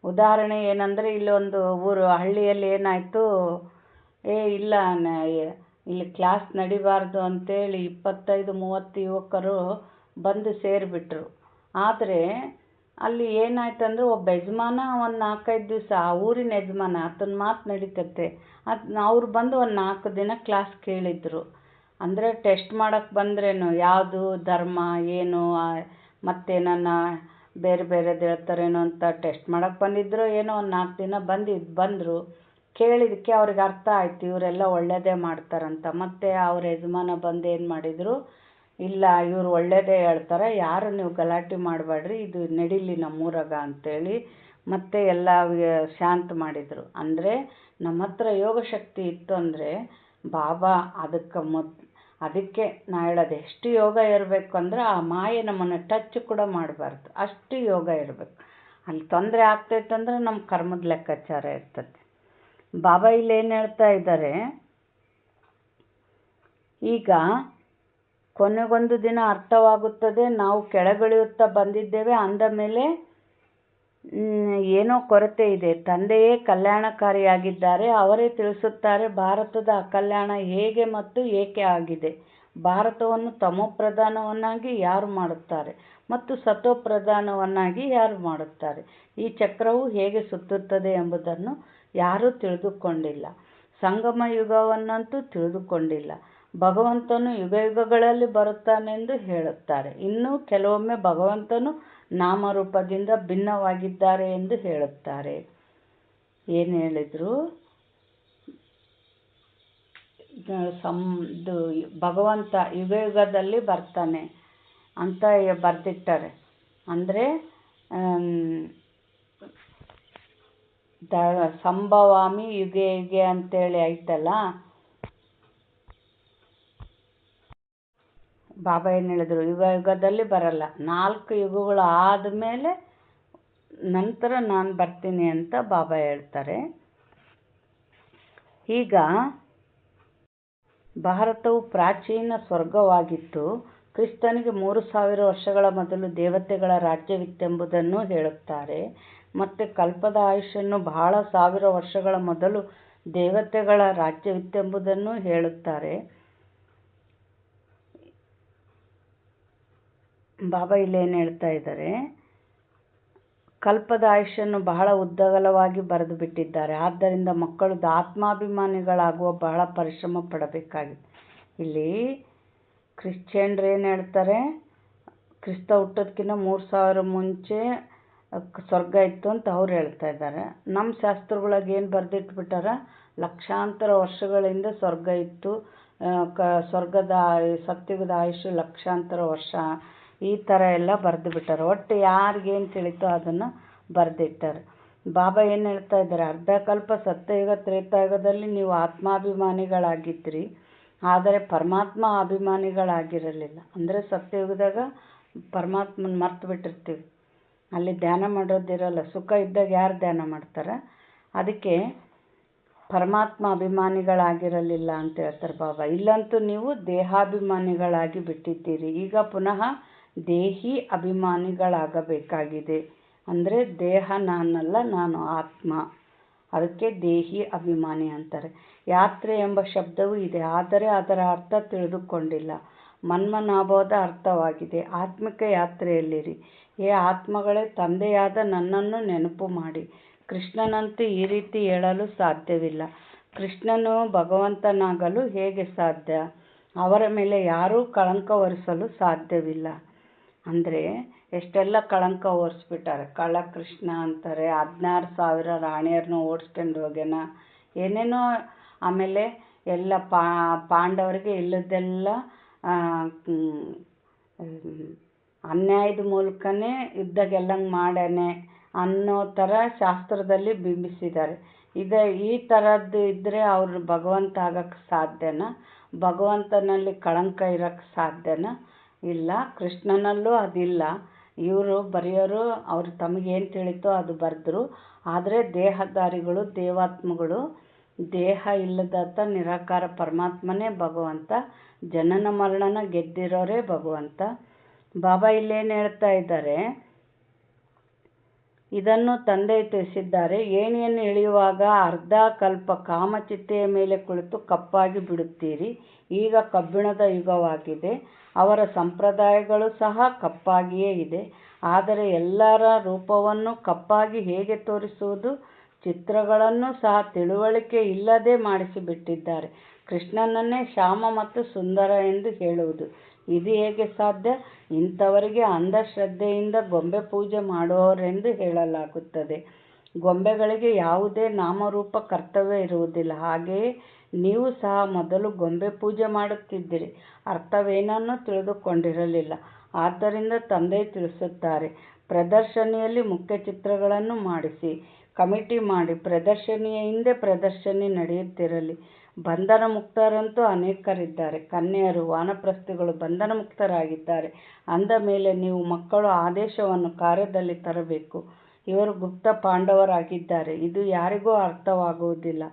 Speaker 1: ಉದಾಹರಣೆ ಏನಂದರೆ, ಇಲ್ಲೊಂದು ಹಳ್ಳಿಯಲ್ಲಿ ಏನಾಯಿತು, ಇಲ್ಲ ಇಲ್ಲಿ ಕ್ಲಾಸ್ ನಡಿಬಾರ್ದು ಅಂತೇಳಿ 25-30 ಯುವಕರು ಬಂದು ಸೇರಿಬಿಟ್ರು. ಆದರೆ ಅಲ್ಲಿ ಏನಾಯ್ತು ಅಂದರೆ, ಒಬ್ಬ ಯಜಮಾನ ಒಂದು 4-5 ದಿವಸ, ಆ ಊರಿನ ಯಜಮಾನ, ಆತನ ಮಾತು ನಡೀತತೆ. ಅವ್ರು ಬಂದು ಒಂದು 4 ದಿನ ಕ್ಲಾಸ್ ಕೇಳಿದ್ರು. ಅಂದರೆ ಟೆಸ್ಟ್ ಮಾಡೋಕ್ಕೆ ಬಂದ್ರೇನು, ಯಾವುದು ಧರ್ಮ ಏನು ಮತ್ತೇನನ್ನ ಬೇರೆ ಬೇರೆದು ಹೇಳ್ತಾರೇನೋ ಅಂತ ಟೆಸ್ಟ್ ಮಾಡೋಕ್ಕೆ ಬಂದಿದ್ರು. ಏನೋ ಒಂದು 4 ದಿನ ಬಂದರು. ಕೇಳಿದ್ದಕ್ಕೆ ಅವ್ರಿಗೆ ಅರ್ಥ ಆಯ್ತು, ಇವರೆಲ್ಲ ಒಳ್ಳೆಯದೇ ಮಾಡ್ತಾರಂತ. ಮತ್ತು ಅವ್ರ ಯಜಮಾನ ಬಂದು ಏನು ಮಾಡಿದರು, ಇಲ್ಲ ಇವರು ಒಳ್ಳೆಯದೇ ಹೇಳ್ತಾರೆ, ಯಾರು ನೀವು ಗಲಾಟೆ ಮಾಡಬೇಡ್ರಿ, ಇದು ನಡೀಲಿ ನಮ್ಮೂರಾಗ ಅಂತೇಳಿ ಮತ್ತೆ ಎಲ್ಲ ಶಾಂತ ಮಾಡಿದರು. ಅಂದರೆ ನಮ್ಮ ಹತ್ರ ಯೋಗ ಶಕ್ತಿ ಇತ್ತು ಅಂದರೆ ಬಾಬಾ ಅದಕ್ಕೆ ನಾ ಹೇಳೋದು, ಎಷ್ಟು ಯೋಗ ಇರಬೇಕು ಅಂದ್ರೆ ಆ ಮಾಯೆ ನಮ್ಮನ್ನು ಟಚ್ ಕೂಡ ಮಾಡಬಾರ್ದು, ಅಷ್ಟು ಯೋಗ ಇರಬೇಕು. ಅಲ್ಲಿ ತೊಂದರೆ ಆಗ್ತೈತಂದ್ರೆ ನಮ್ಮ ಕರ್ಮದ ಲೆಕ್ಕಾಚಾರ ಇರ್ತದೆ. ಬಾಬಾ ಇಲ್ಲಿ ಏನು ಹೇಳ್ತಾ ಇದ್ದಾರೆ, ಈಗ ಕೊನೆಗೊಂದು ದಿನ ಅರ್ಥವಾಗುತ್ತದೆ, ನಾವು ಕೆಳಗಿಳಿಯುತ್ತಾ ಬಂದಿದ್ದೇವೆ. ಅಂದ ಮೇಲೆ ಏನೋ ಕೊರತೆ ಇದೆ. ತಂದೆಯೇ ಕಲ್ಯಾಣಕಾರಿಯಾಗಿದ್ದಾರೆ. ಅವರೇ ತಿಳಿಸುತ್ತಾರೆ ಭಾರತದ ಅಕಲ್ಯಾಣ ಹೇಗೆ ಮತ್ತು ಏಕೆ ಆಗಿದೆ. ಭಾರತವನ್ನು ತಮೋಪ್ರಧಾನವನ್ನಾಗಿ ಯಾರು ಮಾಡುತ್ತಾರೆ ಮತ್ತು ಸತೋಪ್ರಧಾನವನ್ನಾಗಿ ಯಾರು ಮಾಡುತ್ತಾರೆ. ಈ ಚಕ್ರವು ಹೇಗೆ ಸುತ್ತುತ್ತದೆ ಎಂಬುದನ್ನು ಯಾರೂ ತಿಳಿದುಕೊಂಡಿಲ್ಲ. ಸಂಗಮ ಯುಗವನ್ನಂತೂ ತಿಳಿದುಕೊಂಡಿಲ್ಲ. ಭಗವಂತನು ಯುಗಯುಗಗಳಲ್ಲಿ ಬರುತ್ತಾನೆಂದು ಹೇಳುತ್ತಾರೆ. ಇನ್ನು ಕೆಲವೊಮ್ಮೆ ಭಗವಂತನು ನಾಮರೂಪದಿಂದ ಭಿನ್ನವಾಗಿದ್ದಾರೆ ಎಂದು ಹೇಳುತ್ತಾರೆ. ಏನು ಹೇಳಿದರು, ಭಗವಂತ ಯುಗಯುಗದಲ್ಲಿ ಬರ್ತಾನೆ ಅಂತ ಬರೆದಿಟ್ಟಾರೆ. ಅಂದರೆ ಸಂಭವಾಮಿ ಯುಗೆ ಯುಗೆ ಅಂತೇಳಿ ಐತಲ್ಲ. ಬಾಬಾ ಏನು ಹೇಳಿದ್ರು, ಯುಗ ಯುಗದಲ್ಲಿ ಬರಲ್ಲ, 4 ಯುಗಗಳು ಆದಮೇಲೆ ನಂತರ ನಾನು ಬರ್ತೀನಿ ಅಂತ ಬಾಬಾ ಹೇಳ್ತಾರೆ. ಈಗ ಭಾರತವು ಪ್ರಾಚೀನ ಸ್ವರ್ಗವಾಗಿತ್ತು. ಕ್ರಿಸ್ತನಿಗೆ 3000 ವರ್ಷಗಳ ಮೊದಲು ದೇವತೆಗಳ ರಾಜ್ಯವಿತ್ತೆಂಬುದನ್ನು ಹೇಳುತ್ತಾರೆ. ಮತ್ತು ಕಲ್ಪದ ಆಯುಷ್ಯನ್ನು ಬಹಳ 1000 ವರ್ಷಗಳ ಮೊದಲು ದೇವತೆಗಳ ರಾಜ್ಯವಿತ್ತೆಂಬುದನ್ನು ಹೇಳುತ್ತಾರೆ. ಬಾಬಾ ಇಲ್ಲೇನು ಹೇಳ್ತಾ ಇದ್ದಾರೆ, ಕಲ್ಪದ ಆಯುಷ್ಯನ್ನು ಬಹಳ ಉದ್ದಗಲವಾಗಿ ಬರೆದು ಬಿಟ್ಟಿದ್ದಾರೆ. ಆದ್ದರಿಂದ ಮಕ್ಕಳು ಆತ್ಮಾಭಿಮಾನಿಗಳಾಗುವ ಬಹಳ ಪರಿಶ್ರಮ ಪಡಬೇಕಾಗಿದೆ. ಇಲ್ಲಿ ಕ್ರಿಶ್ಚಿಯನ್ರು ಏನು ಹೇಳ್ತಾರೆ, ಕ್ರಿಸ್ತ ಹುಟ್ಟೋದಕ್ಕಿಂತ 3000 ಮುಂಚೆ ಸ್ವರ್ಗ ಇತ್ತು ಅಂತ ಅವ್ರು ಹೇಳ್ತಾ ಇದ್ದಾರೆ. ನಮ್ಮ ಶಾಸ್ತ್ರಗಳಿಗೆ ಏನು ಬರೆದಿಟ್ಬಿಟ್ಟಾರ, ಲಕ್ಷಾಂತರ ವರ್ಷಗಳಿಂದ ಸ್ವರ್ಗ ಇತ್ತು, ಸ್ವರ್ಗದ ಸತ್ಯುಗದ ಆಯುಷ್ಯ ಲಕ್ಷಾಂತರ ವರ್ಷ, ಈ ಥರ ಎಲ್ಲ ಬರೆದು ಬಿಟ್ಟಾರೆ. ಒಟ್ಟು ಯಾರಿಗೇನು ತಿಳಿತೋ ಅದನ್ನು ಬರೆದಿಟ್ಟಾರೆ. ಬಾಬಾ ಏನು ಹೇಳ್ತಾ ಇದ್ದಾರೆ, ಅರ್ಧಕಲ್ಪ ಸತ್ಯಯುಗ ತ್ರೇತಾಯುಗದಲ್ಲಿ ನೀವು ಆತ್ಮಾಭಿಮಾನಿಗಳಾಗಿದ್ರಿ, ಆದರೆ ಪರಮಾತ್ಮ ಅಭಿಮಾನಿಗಳಾಗಿರಲಿಲ್ಲ. ಅಂದರೆ ಸತ್ಯಯುಗದಾಗ ಪರಮಾತ್ಮನ ಮರ್ತು ಬಿಟ್ಟಿರ್ತೀವಿ, ಅಲ್ಲಿ ಧ್ಯಾನ ಮಾಡೋದಿರಲ್ಲ. ಸುಖ ಇದ್ದಾಗ ಯಾರು ಧ್ಯಾನ ಮಾಡ್ತಾರೆ. ಅದಕ್ಕೆ ಪರಮಾತ್ಮ ಅಭಿಮಾನಿಗಳಾಗಿರಲಿಲ್ಲ ಅಂತ ಹೇಳ್ತಾರೆ ಬಾಬಾ. ಇಲ್ಲಂತೂ ನೀವು ದೇಹಾಭಿಮಾನಿಗಳಾಗಿ ಬಿಟ್ಟಿದ್ದೀರಿ. ಈಗ ಪುನಃ ದೇಹಿ ಅಭಿಮಾನಿಗಳಾಗಬೇಕಾಗಿದೆ. ಅಂದರೆ ದೇಹ ನಾನಲ್ಲ, ನಾನು ಆತ್ಮ. ಅದಕ್ಕೆ ದೇಹಿ ಅಭಿಮಾನಿ ಅಂತಾರೆ. ಯಾತ್ರೆ ಎಂಬ ಶಬ್ದವೂ ಇದೆ, ಆದರೆ ಅದರ ಅರ್ಥ ತಿಳಿದುಕೊಂಡಿಲ್ಲ. ಮನ್ಮನಾಭವದ ಅರ್ಥವಾಗಿದೆ. ಆತ್ಮಿಕ ಯಾತ್ರೆಯಲ್ಲಿರಿ. ಹೇ ಆತ್ಮಗಳೇ, ತಂದೆಯಾದ ನನ್ನನ್ನು ನೆನಪು ಮಾಡಿ. ಕೃಷ್ಣನಂತೆ ಈ ರೀತಿ ಹೇಳಲು ಸಾಧ್ಯವಿಲ್ಲ. ಕೃಷ್ಣನು ಭಗವಂತನಾಗಲು ಹೇಗೆ ಸಾಧ್ಯ? ಅವರ ಮೇಲೆ ಯಾರೂ ಕಳಂಕ ಹೊರಿಸಲು ಸಾಧ್ಯವಿಲ್ಲ. ಅಂದರೆ ಎಷ್ಟೆಲ್ಲ ಕಳಂಕ ಹೊರಿಸ್ಬಿಟ್ಟಾರೆ. ಕಳ್ಳ ಕೃಷ್ಣ ಅಂತಾರೆ, 16,000 ರಾಣಿಯರನ್ನು ಓಡಿಸ್ಕೊಂಡು ಹೋಗ್ಯಾನ, ಏನೇನೋ. ಆಮೇಲೆ ಎಲ್ಲ ಪಾಂಡವರಿಗೆ ಇಲ್ಲದೆಲ್ಲ ಅನ್ಯಾಯದ ಮೂಲಕನೇ ಯುದ್ಧ ಗೆಲ್ಲಂಗೆ ಮಾಡ್ಯಾನೆ ಅನ್ನೋ ಥರ ಶಾಸ್ತ್ರದಲ್ಲಿ ಬಿಂಬಿಸಿದ್ದಾರೆ. ಈ ಥರದ್ದು ಇದ್ದರೆ ಅವರು ಭಗವಂತ ಆಗಕ್ಕೆ ಸಾಧ್ಯನಾ? ಭಗವಂತನಲ್ಲಿ ಕಳಂಕ ಇರೋಕ್ಕೆ ಸಾಧ್ಯನಾ? ಇಲ್ಲ. ಕೃಷ್ಣನಲ್ಲೂ ಅದಿಲ್ಲ. ಇವರು ಬರೆಯೋರು ಅವರು ತಮಗೇನು ತಿಳಿತೋ ಅದು ಬರೆದ್ರು. ಆದರೆ ದೇಹಧಾರಿಗಳು, ದೇವಾತ್ಮಗಳು, ದೇಹ ಇಲ್ಲದಾತ ನಿರಾಕಾರ ಪರಮಾತ್ಮನೇ ಭಗವಂತ. ಜನನ ಮರಣನ ಗೆದ್ದಿರೋರೇ ಭಗವಂತ. ಬಾಬಾ ಇಲ್ಲೇನು ಹೇಳ್ತಾ ಇದ್ದಾರೆ, ಇದನ್ನು ತಂದೆ ತಿಳಿಸಿದ್ದಾರೆ. ಏಣಿಯನ್ನು ಇಳಿಯುವಾಗ ಅರ್ಧ ಕಲ್ಪ ಕಾಮಚಿತೆಯ ಮೇಲೆ ಕುಳಿತು ಕಪ್ಪಾಗಿ ಬಿಡುತ್ತೀರಿ. ಈಗ ಕಬ್ಬಿಣದ ಯುಗವಾಗಿದೆ. ಅವರ ಸಂಪ್ರದಾಯಗಳು ಸಹ ಕಪ್ಪಾಗಿಯೇ ಇದೆ. ಆದರೆ ಎಲ್ಲರ ರೂಪವನ್ನು ಕಪ್ಪಾಗಿ ಹೇಗೆ ತೋರಿಸುವುದು? ಚಿತ್ರಗಳನ್ನು ಸಹ ತಿಳುವಳಿಕೆ ಇಲ್ಲದೆ ಮಾಡಿಸಿಬಿಟ್ಟಿದ್ದಾರೆ. ಕೃಷ್ಣನನ್ನೇ ಶ್ಯಾಮ ಮತ್ತು ಸುಂದರ ಎಂದು ಹೇಳುವುದು ಇದು ಹೇಗೆ ಸಾಧ್ಯ? ಇಂಥವರಿಗೆ ಅಂಧಶ್ರದ್ಧೆಯಿಂದ ಗೊಂಬೆ ಪೂಜೆ ಮಾಡುವವರೆಂದು ಹೇಳಲಾಗುತ್ತದೆ. ಗೊಂಬೆಗಳಿಗೆ ಯಾವುದೇ ನಾಮರೂಪ ಕರ್ತವ್ಯ ಇರುವುದಿಲ್ಲ. ಹಾಗೆಯೇ ನೀವು ಸಹ ಮೊದಲು ಗೊಂಬೆ ಪೂಜೆ ಮಾಡುತ್ತಿದ್ದಿರಿ, ಅರ್ಥವೇನನ್ನೂ ತಿಳಿದುಕೊಂಡಿರಲಿಲ್ಲ. ಆದ್ದರಿಂದ ತಂದೆ ತಿಳಿಸುತ್ತಾರೆ, ಪ್ರದರ್ಶನಿಯಲ್ಲಿ ಮುಖ್ಯ ಚಿತ್ರಗಳನ್ನು ಮಾಡಿಸಿ, ಕಮಿಟಿ ಮಾಡಿ ಪ್ರದರ್ಶನಿಯ ಹಿಂದೆ ಪ್ರದರ್ಶನಿ ನಡೆಯುತ್ತಿರಲಿ. ಬಂಧನ ಮುಕ್ತರಂತೂ ಅನೇಕರಿದ್ದಾರೆ. ಕನ್ಯೆಯರು, ವಾನಪ್ರಸ್ಥಿಗಳು ಬಂಧನ ಮುಕ್ತರಾಗಿದ್ದಾರೆ. ಅಂದ ಮೇಲೆ ನೀವು ಮಕ್ಕಳು ಆದೇಶವನ್ನು ಕಾರ್ಯದಲ್ಲಿ ತರಬೇಕು. ಇವರು ಗುಪ್ತ ಪಾಂಡವರಾಗಿದ್ದಾರೆ. ಇದು ಯಾರಿಗೂ ಅರ್ಥವಾಗುವುದಿಲ್ಲ.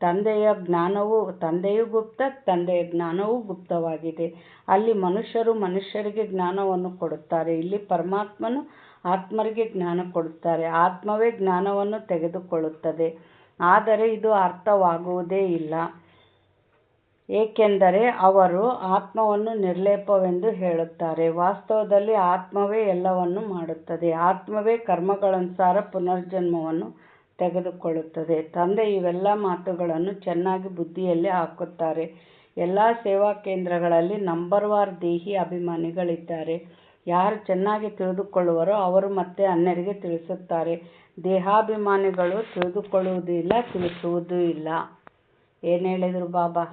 Speaker 1: ತಂದೆಯೂ ಗುಪ್ತ, ತಂದೆಯ ಜ್ಞಾನವೂ ಗುಪ್ತವಾಗಿದೆ. ಅಲ್ಲಿ ಮನುಷ್ಯರು ಮನುಷ್ಯರಿಗೆ ಜ್ಞಾನವನ್ನು ಕೊಡುತ್ತಾರೆ. ಇಲ್ಲಿ ಪರಮಾತ್ಮನು ಆತ್ಮರಿಗೆ ಜ್ಞಾನ ಕೊಡುತ್ತಾರೆ. ಆತ್ಮವೇ ಜ್ಞಾನವನ್ನು ತೆಗೆದುಕೊಳ್ಳುತ್ತದೆ. ಆದರೆ ಇದು ಅರ್ಥವಾಗುವುದೇ ಇಲ್ಲ. ಏಕೆಂದರೆ ಅವರು ಆತ್ಮವನ್ನು ನಿರ್ಲೇಪವೆಂದು ಹೇಳುತ್ತಾರೆ. ವಾಸ್ತವದಲ್ಲಿ ಆತ್ಮವೇ ಎಲ್ಲವನ್ನು ಮಾಡುತ್ತದೆ. ಆತ್ಮವೇ ಕರ್ಮಗಳನುಸಾರ ಪುನರ್ಜನ್ಮವನ್ನು ತೆಗೆದುಕೊಳ್ಳುತ್ತದೆ. ತಂದೆ ಇವೆಲ್ಲ ಮಾತುಗಳನ್ನು ಚೆನ್ನಾಗಿ ಬುದ್ಧಿಯಲ್ಲಿ ಹಾಕುತ್ತಾರೆ. ಎಲ್ಲ ಸೇವಾ ಕೇಂದ್ರಗಳಲ್ಲಿ ನಂಬರ್ವಾರ್ ದೇಹಿ ಅಭಿಮಾನಿಗಳಿದ್ದಾರೆ. ಯಾರು ಚೆನ್ನಾಗಿ ತಿಳಿದುಕೊಳ್ಳುವರೋ ಅವರು ಮತ್ತೆ ಅನ್ಯರಿಗೆ ತಿಳಿಸುತ್ತಾರೆ. ದೇಹಾಭಿಮಾನಿಗಳು ತಿಳಿದುಕೊಳ್ಳುವುದೂ ಇಲ್ಲ, ತಿಳಿಸುವುದೂ ಇಲ್ಲ. ಏನು ಹೇಳಿದರು ಬಾಬಾ?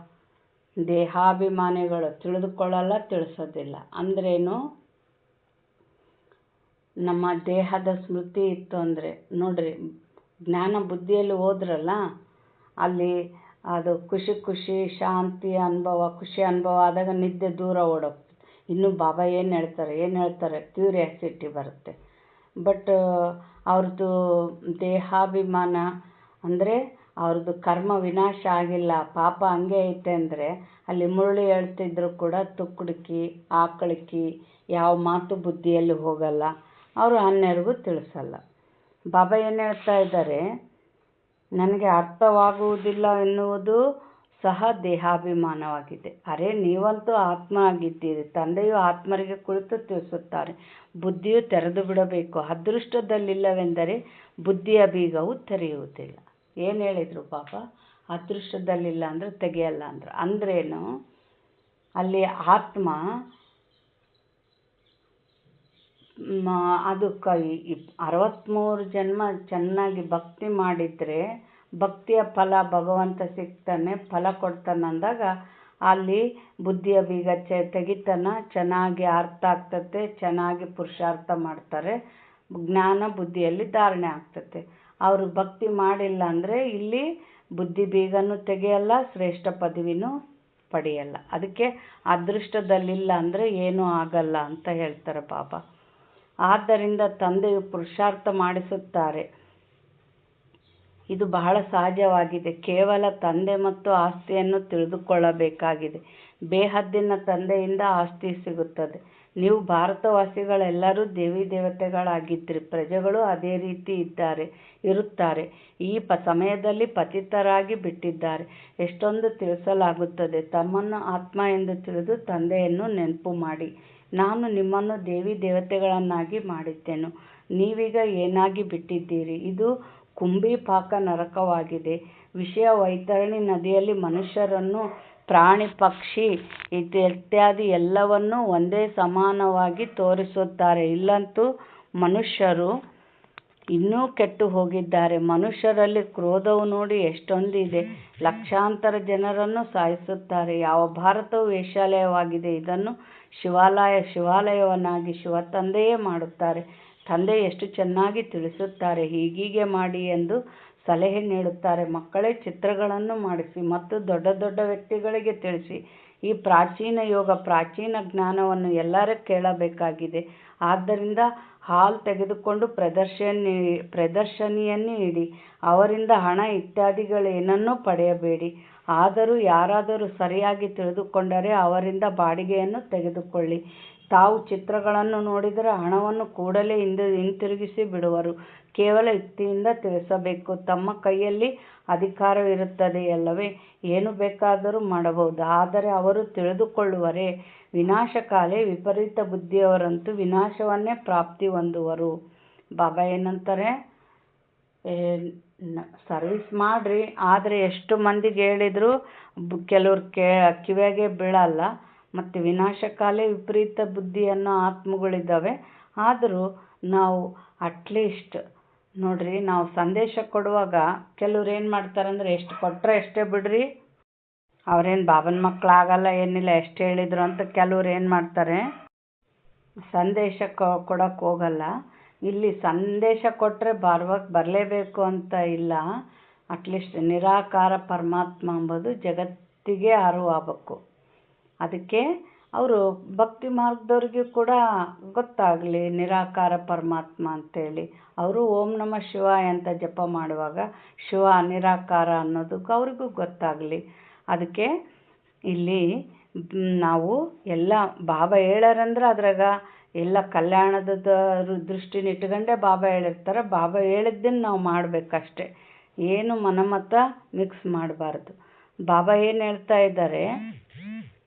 Speaker 1: ದೇಹಾಭಿಮಾನಿಗಳು ತಿಳಿದುಕೊಳ್ಳಲ್ಲ, ತಿಳಿಸೋದಿಲ್ಲ. ಅಂದ್ರೇನು? ನಮ್ಮ ದೇಹದ ಸ್ಮೃತಿ ಇತ್ತು ಅಂದರೆ ನೋಡ್ರಿ, ಜ್ಞಾನ ಬುದ್ಧಿಯಲ್ಲಿ ಹೋದ್ರಲ್ಲ, ಅಲ್ಲಿ ಅದು ಖುಷಿ ಶಾಂತಿ ಅನುಭವ, ಖುಷಿ ಅನುಭವ ಆದಾಗ ನಿದ್ದೆ ದೂರ ಓಡೋಗ್ತದೆ. ಇನ್ನು ಬಾಬಾ ಏನು ಹೇಳ್ತಾರೆ? ಕ್ಯೂರಿಯಾಸಿಟಿ ಬರುತ್ತೆ. ಬಟ್ ಅವ್ರದ್ದು ದೇಹಾಭಿಮಾನ ಅಂದರೆ ಅವ್ರದ್ದು ಕರ್ಮ ವಿನಾಶ ಆಗಿಲ್ಲ, ಪಾಪ ಹಂಗೆ ಐತೆ ಅಂದರೆ ಅಲ್ಲಿ ಮುರಳಿ ಹೇಳ್ತಿದ್ರು ಕೂಡ ತುಕ್ಕುಡುಕಿ ಆಕಳಿಕಿ ಯಾವ ಮಾತು ಬುದ್ಧಿಯಲ್ಲಿ ಹೋಗಲ್ಲ. ಅವರು ಅನ್ಯರಿಗೂ ತಿಳಿಸಲ್ಲ. ಬಾಬಾ ಏನು ಹೇಳ್ತಾ ಇದ್ದಾರೆ, ನನಗೆ ಅರ್ಥವಾಗುವುದಿಲ್ಲ ಎನ್ನುವುದು ಸಹ ದೇಹಾಭಿಮಾನವಾಗಿದೆ. ಅರೆ, ನೀವಂತೂ ಆತ್ಮ ಆಗಿದ್ದೀರಿ. ತಂದೆಯು ಆತ್ಮರಿಗೆ ಕುಳಿತು ತಿಳಿಸುತ್ತಾರೆ, ಬುದ್ಧಿಯು ತೆರೆದು ಬಿಡಬೇಕು. ಅದೃಷ್ಟದಲ್ಲಿಲ್ಲವೆಂದರೆ ಬುದ್ಧಿಯ ಬೀಗವು ತೆರೆಯುವುದಿಲ್ಲ. ಏನು ಹೇಳಿದರು ಬಾಬಾ? ಅದೃಷ್ಟದಲ್ಲಿಲ್ಲ ಅಂದರೆ ತೆಗೆಯಲ್ಲ ಅಂದ್ರೆ ಅಂದ್ರೇನು? ಅಲ್ಲಿ ಆತ್ಮ ಅದು 63 ಜನ್ಮ ಚೆನ್ನಾಗಿ ಭಕ್ತಿ ಮಾಡಿದರೆ ಭಕ್ತಿಯ ಫಲ ಭಗವಂತ ಸಿಗ್ತಾನೆ, ಫಲ ಕೊಡ್ತಾನೆ ಅಂದಾಗ ಅಲ್ಲಿ ಬುದ್ಧಿಯ ಬೀಗ ತೆಗಿತಾನ, ಚೆನ್ನಾಗಿ ಅರ್ಥ ಆಗ್ತತೆ, ಚೆನ್ನಾಗಿ ಪುರುಷಾರ್ಥ ಮಾಡ್ತಾರೆ, ಜ್ಞಾನ ಬುದ್ಧಿಯಲ್ಲಿ ಧಾರಣೆ ಆಗ್ತತೆ. ಅವರು ಭಕ್ತಿ ಮಾಡಿಲ್ಲ ಅಂದರೆ ಇಲ್ಲಿ ಬುದ್ಧಿ ಬೀಗನೂ ತೆಗೆಯಲ್ಲ, ಶ್ರೇಷ್ಠ ಪದವಿನೂ ಪಡೆಯಲ್ಲ. ಅದಕ್ಕೆ ಅದೃಷ್ಟದಲ್ಲಿಲ್ಲ ಅಂದರೆ ಏನೂ ಆಗಲ್ಲ ಅಂತ ಹೇಳ್ತಾರೆ ಬಾಬಾ. ಆದ್ದರಿಂದ ತಂದೆಯು ಪುರುಷಾರ್ಥ ಮಾಡಿಸುತ್ತಾರೆ. ಇದು ಬಹಳ ಸಹಜವಾಗಿದೆ. ಕೇವಲ ತಂದೆ ಮತ್ತು ಆಸ್ತಿಯನ್ನು ತಿಳಿದುಕೊಳ್ಳಬೇಕಾಗಿದೆ. ಬೇಹದ್ದಿನ ತಂದೆಯಿಂದ ಆಸ್ತಿ ಸಿಗುತ್ತದೆ. ನೀವು ಭಾರತವಾಸಿಗಳೆಲ್ಲರೂ ದೇವಿ ದೇವತೆಗಳಾಗಿದ್ರಿ. ಪ್ರಜೆಗಳು ಅದೇ ರೀತಿ ಇರುತ್ತಾರೆ. ಈ ಸಮಯದಲ್ಲಿ ಪತಿತರಾಗಿ ಬಿಟ್ಟಿದ್ದಾರೆ. ಎಷ್ಟೊಂದು ತಿಳಿಸಲಾಗುತ್ತದೆ. ತಮ್ಮನ್ನು ಆತ್ಮ ಎಂದು ತಿಳಿದು ತಂದೆಯನ್ನು ನೆನಪು ಮಾಡಿ. ನಾನು ನಿಮ್ಮನ್ನು ದೇವಿ ದೇವತೆಗಳನ್ನಾಗಿ ಮಾಡಿದ್ದೆನು. ನೀವೀಗ ಏನಾಗಿ ಬಿಟ್ಟಿದ್ದೀರಿ? ಇದು ಕುಂಭೀಪಾಕ ನರಕವಾಗಿದೆ. ವಿಷಯ ವೈತರಣಿ ನದಿಯಲ್ಲಿ ಮನುಷ್ಯರನ್ನು, ಪ್ರಾಣಿ ಪಕ್ಷಿ ಇತ್ಯಾದಿ ಎಲ್ಲವನ್ನೂ ಒಂದೇ ಸಮಾನವಾಗಿ ತೋರಿಸುತ್ತಾರೆ. ಇಲ್ಲಂತೂ ಮನುಷ್ಯರು ಇನ್ನೂ ಕೆಟ್ಟು ಹೋಗಿದ್ದಾರೆ. ಮನುಷ್ಯರಲ್ಲಿ ಕ್ರೋಧವು ನೋಡಿ ಎಷ್ಟೊಂದಿದೆ. ಲಕ್ಷಾಂತರ ಜನರನ್ನು ಸಾಯಿಸುತ್ತಾರೆ. ಯಾವ ಭಾರತವು ವೇಶ್ಯಾಲಯವಾಗಿದೆ. ಇದನ್ನು ಶಿವಾಲಯವನ್ನಾಗಿ ಶಿವತಂದೆಯೇ ಮಾಡುತ್ತಾರೆ. ತಂದೆ ಎಷ್ಟು ಚೆನ್ನಾಗಿ ತಿಳಿಸುತ್ತಾರೆ. ಹೀಗೀಗೆ ಮಾಡಿ ಎಂದು ಸಲಹೆ ನೀಡುತ್ತಾರೆ. ಮಕ್ಕಳೇ, ಚಿತ್ರಗಳನ್ನು ಮಾಡಿಸಿ ಮತ್ತು ದೊಡ್ಡ ದೊಡ್ಡ ವ್ಯಕ್ತಿಗಳಿಗೆ ತಿಳಿಸಿ. ಈ ಪ್ರಾಚೀನ ಯೋಗ, ಪ್ರಾಚೀನ ಜ್ಞಾನವನ್ನು ಎಲ್ಲರೂ ಕೇಳಬೇಕಾಗಿದೆ. ಆದ್ದರಿಂದ ಹಾಲ್ ತೆಗೆದುಕೊಂಡು ಪ್ರದರ್ಶನಿಯನ್ನೇ ಇಡಿ. ಅವರಿಂದ ಹಣ ಇತ್ಯಾದಿಗಳೇನನ್ನೂ ಪಡೆಯಬೇಡಿ. ಆದರೂ ಯಾರಾದರೂ ಸರಿಯಾಗಿ ತಿಳಿದುಕೊಂಡರೆ ಅವರಿಂದ ಬಾಡಿಗೆಯನ್ನು ತೆಗೆದುಕೊಳ್ಳಿ. ತಾವು ಚಿತ್ರಗಳನ್ನು ನೋಡಿದರೆ ಹಣವನ್ನು ಕೂಡಲೇ ಹಿಂತಿರುಗಿಸಿ ಬಿಡುವರು. ಕೇವಲ ಯುಕ್ತಿಯಿಂದ ತಿಳಿಸಬೇಕು. ತಮ್ಮ ಕೈಯಲ್ಲಿ ಅಧಿಕಾರವಿರುತ್ತದೆಯಲ್ಲವೇ? ಏನು ಬೇಕಾದರೂ ಮಾಡಬಹುದು. ಆದರೆ ಅವರು ತಿಳಿದುಕೊಳ್ಳುವರೇ? ವಿನಾಶಕಾಲೇ ವಿಪರೀತ ಬುದ್ಧಿಯವರಂತೂ ವಿನಾಶವನ್ನೇ ಪ್ರಾಪ್ತಿ ಹೊಂದುವರು. ಬಾಬಾ ಏನಂತಾರೆ? ಸರ್ವಿಸ್ ಮಾಡ್ರಿ, ಆದರೆ ಎಷ್ಟು ಮಂದಿಗೆ ಹೇಳಿದ್ರು ಕೆಲವ್ರು ಕಿವಿಗೆ ಬೀಳಲ್ಲ. ಮತ್ತು ವಿನಾಶಕಾಲೇ ವಿಪರೀತ ಬುದ್ಧಿಯನ್ನು ಆತ್ಮಗಳಿದ್ದಾವೆ. ಆದರೂ ನಾವು ಅಟ್ಲೀಸ್ಟ್ ನೋಡ್ರಿ, ನಾವು ಸಂದೇಶ ಕೊಡುವಾಗ ಕೆಲವ್ರು ಏನು ಮಾಡ್ತಾರಂದ್ರೆ, ಎಷ್ಟು ಕೊಟ್ಟರೆ ಎಷ್ಟೇ ಬಿಡ್ರಿ, ಅವ್ರೇನು ಬಾಬನ ಮಕ್ಕಳಾಗಲ್ಲ, ಏನಿಲ್ಲ, ಎಷ್ಟು ಹೇಳಿದ್ರು ಅಂತ ಕೆಲವ್ರು ಏನು ಮಾಡ್ತಾರೆ, ಸಂದೇಶ ಕೊಡೋಕ್ಕೆ ಹೋಗಲ್ಲ. ಇಲ್ಲಿ ಸಂದೇಶ ಕೊಟ್ಟರೆ ಬರಲೇಬೇಕು ಅಂತ ಇಲ್ಲ. ಅಟ್ಲೀಸ್ಟ್ ನಿರಾಕಾರ ಪರಮಾತ್ಮ ಎಂಬುದು ಜಗತ್ತಿಗೆ ಅರಿವಾಗಬೇಕು. ಅದಕ್ಕೆ ಅವರು ಭಕ್ತಿ ಮಾರ್ಗದವ್ರಿಗೂ ಕೂಡ ಗೊತ್ತಾಗಲಿ ನಿರಾಕಾರ ಪರಮಾತ್ಮ ಅಂತೇಳಿ. ಅವರು ಓಂ ನಮಃ ಶಿವಾಯ ಅಂತ ಜಪ ಮಾಡುವಾಗ ಶಿವ ನಿರಾಕಾರ ಅನ್ನೋದಕ್ಕೆ ಅವ್ರಿಗೂ ಗೊತ್ತಾಗಲಿ. ಅದಕ್ಕೆ ಇಲ್ಲಿ ನಾವು ಎಲ್ಲ ಬಾಬಾ ಹೇಳ್ಯಾರಂದ್ರೆ ಅದ್ರಾಗ ಎಲ್ಲ ಕಲ್ಯಾಣದ ದೃಷ್ಟಿನ ಇಟ್ಕೊಂಡೇ ಬಾಬಾ ಹೇಳಿರ್ತಾರೆ. ಬಾಬಾ ಹೇಳಿದ್ದನ್ನು ನಾವು ಮಾಡಬೇಕಷ್ಟೆ. ಏನು ಮನಮತ ಮಿಕ್ಸ್ ಮಾಡಬಾರ್ದು. ಬಾಬಾ ಏನು ಹೇಳ್ತಾ ಇದ್ದಾರೆ,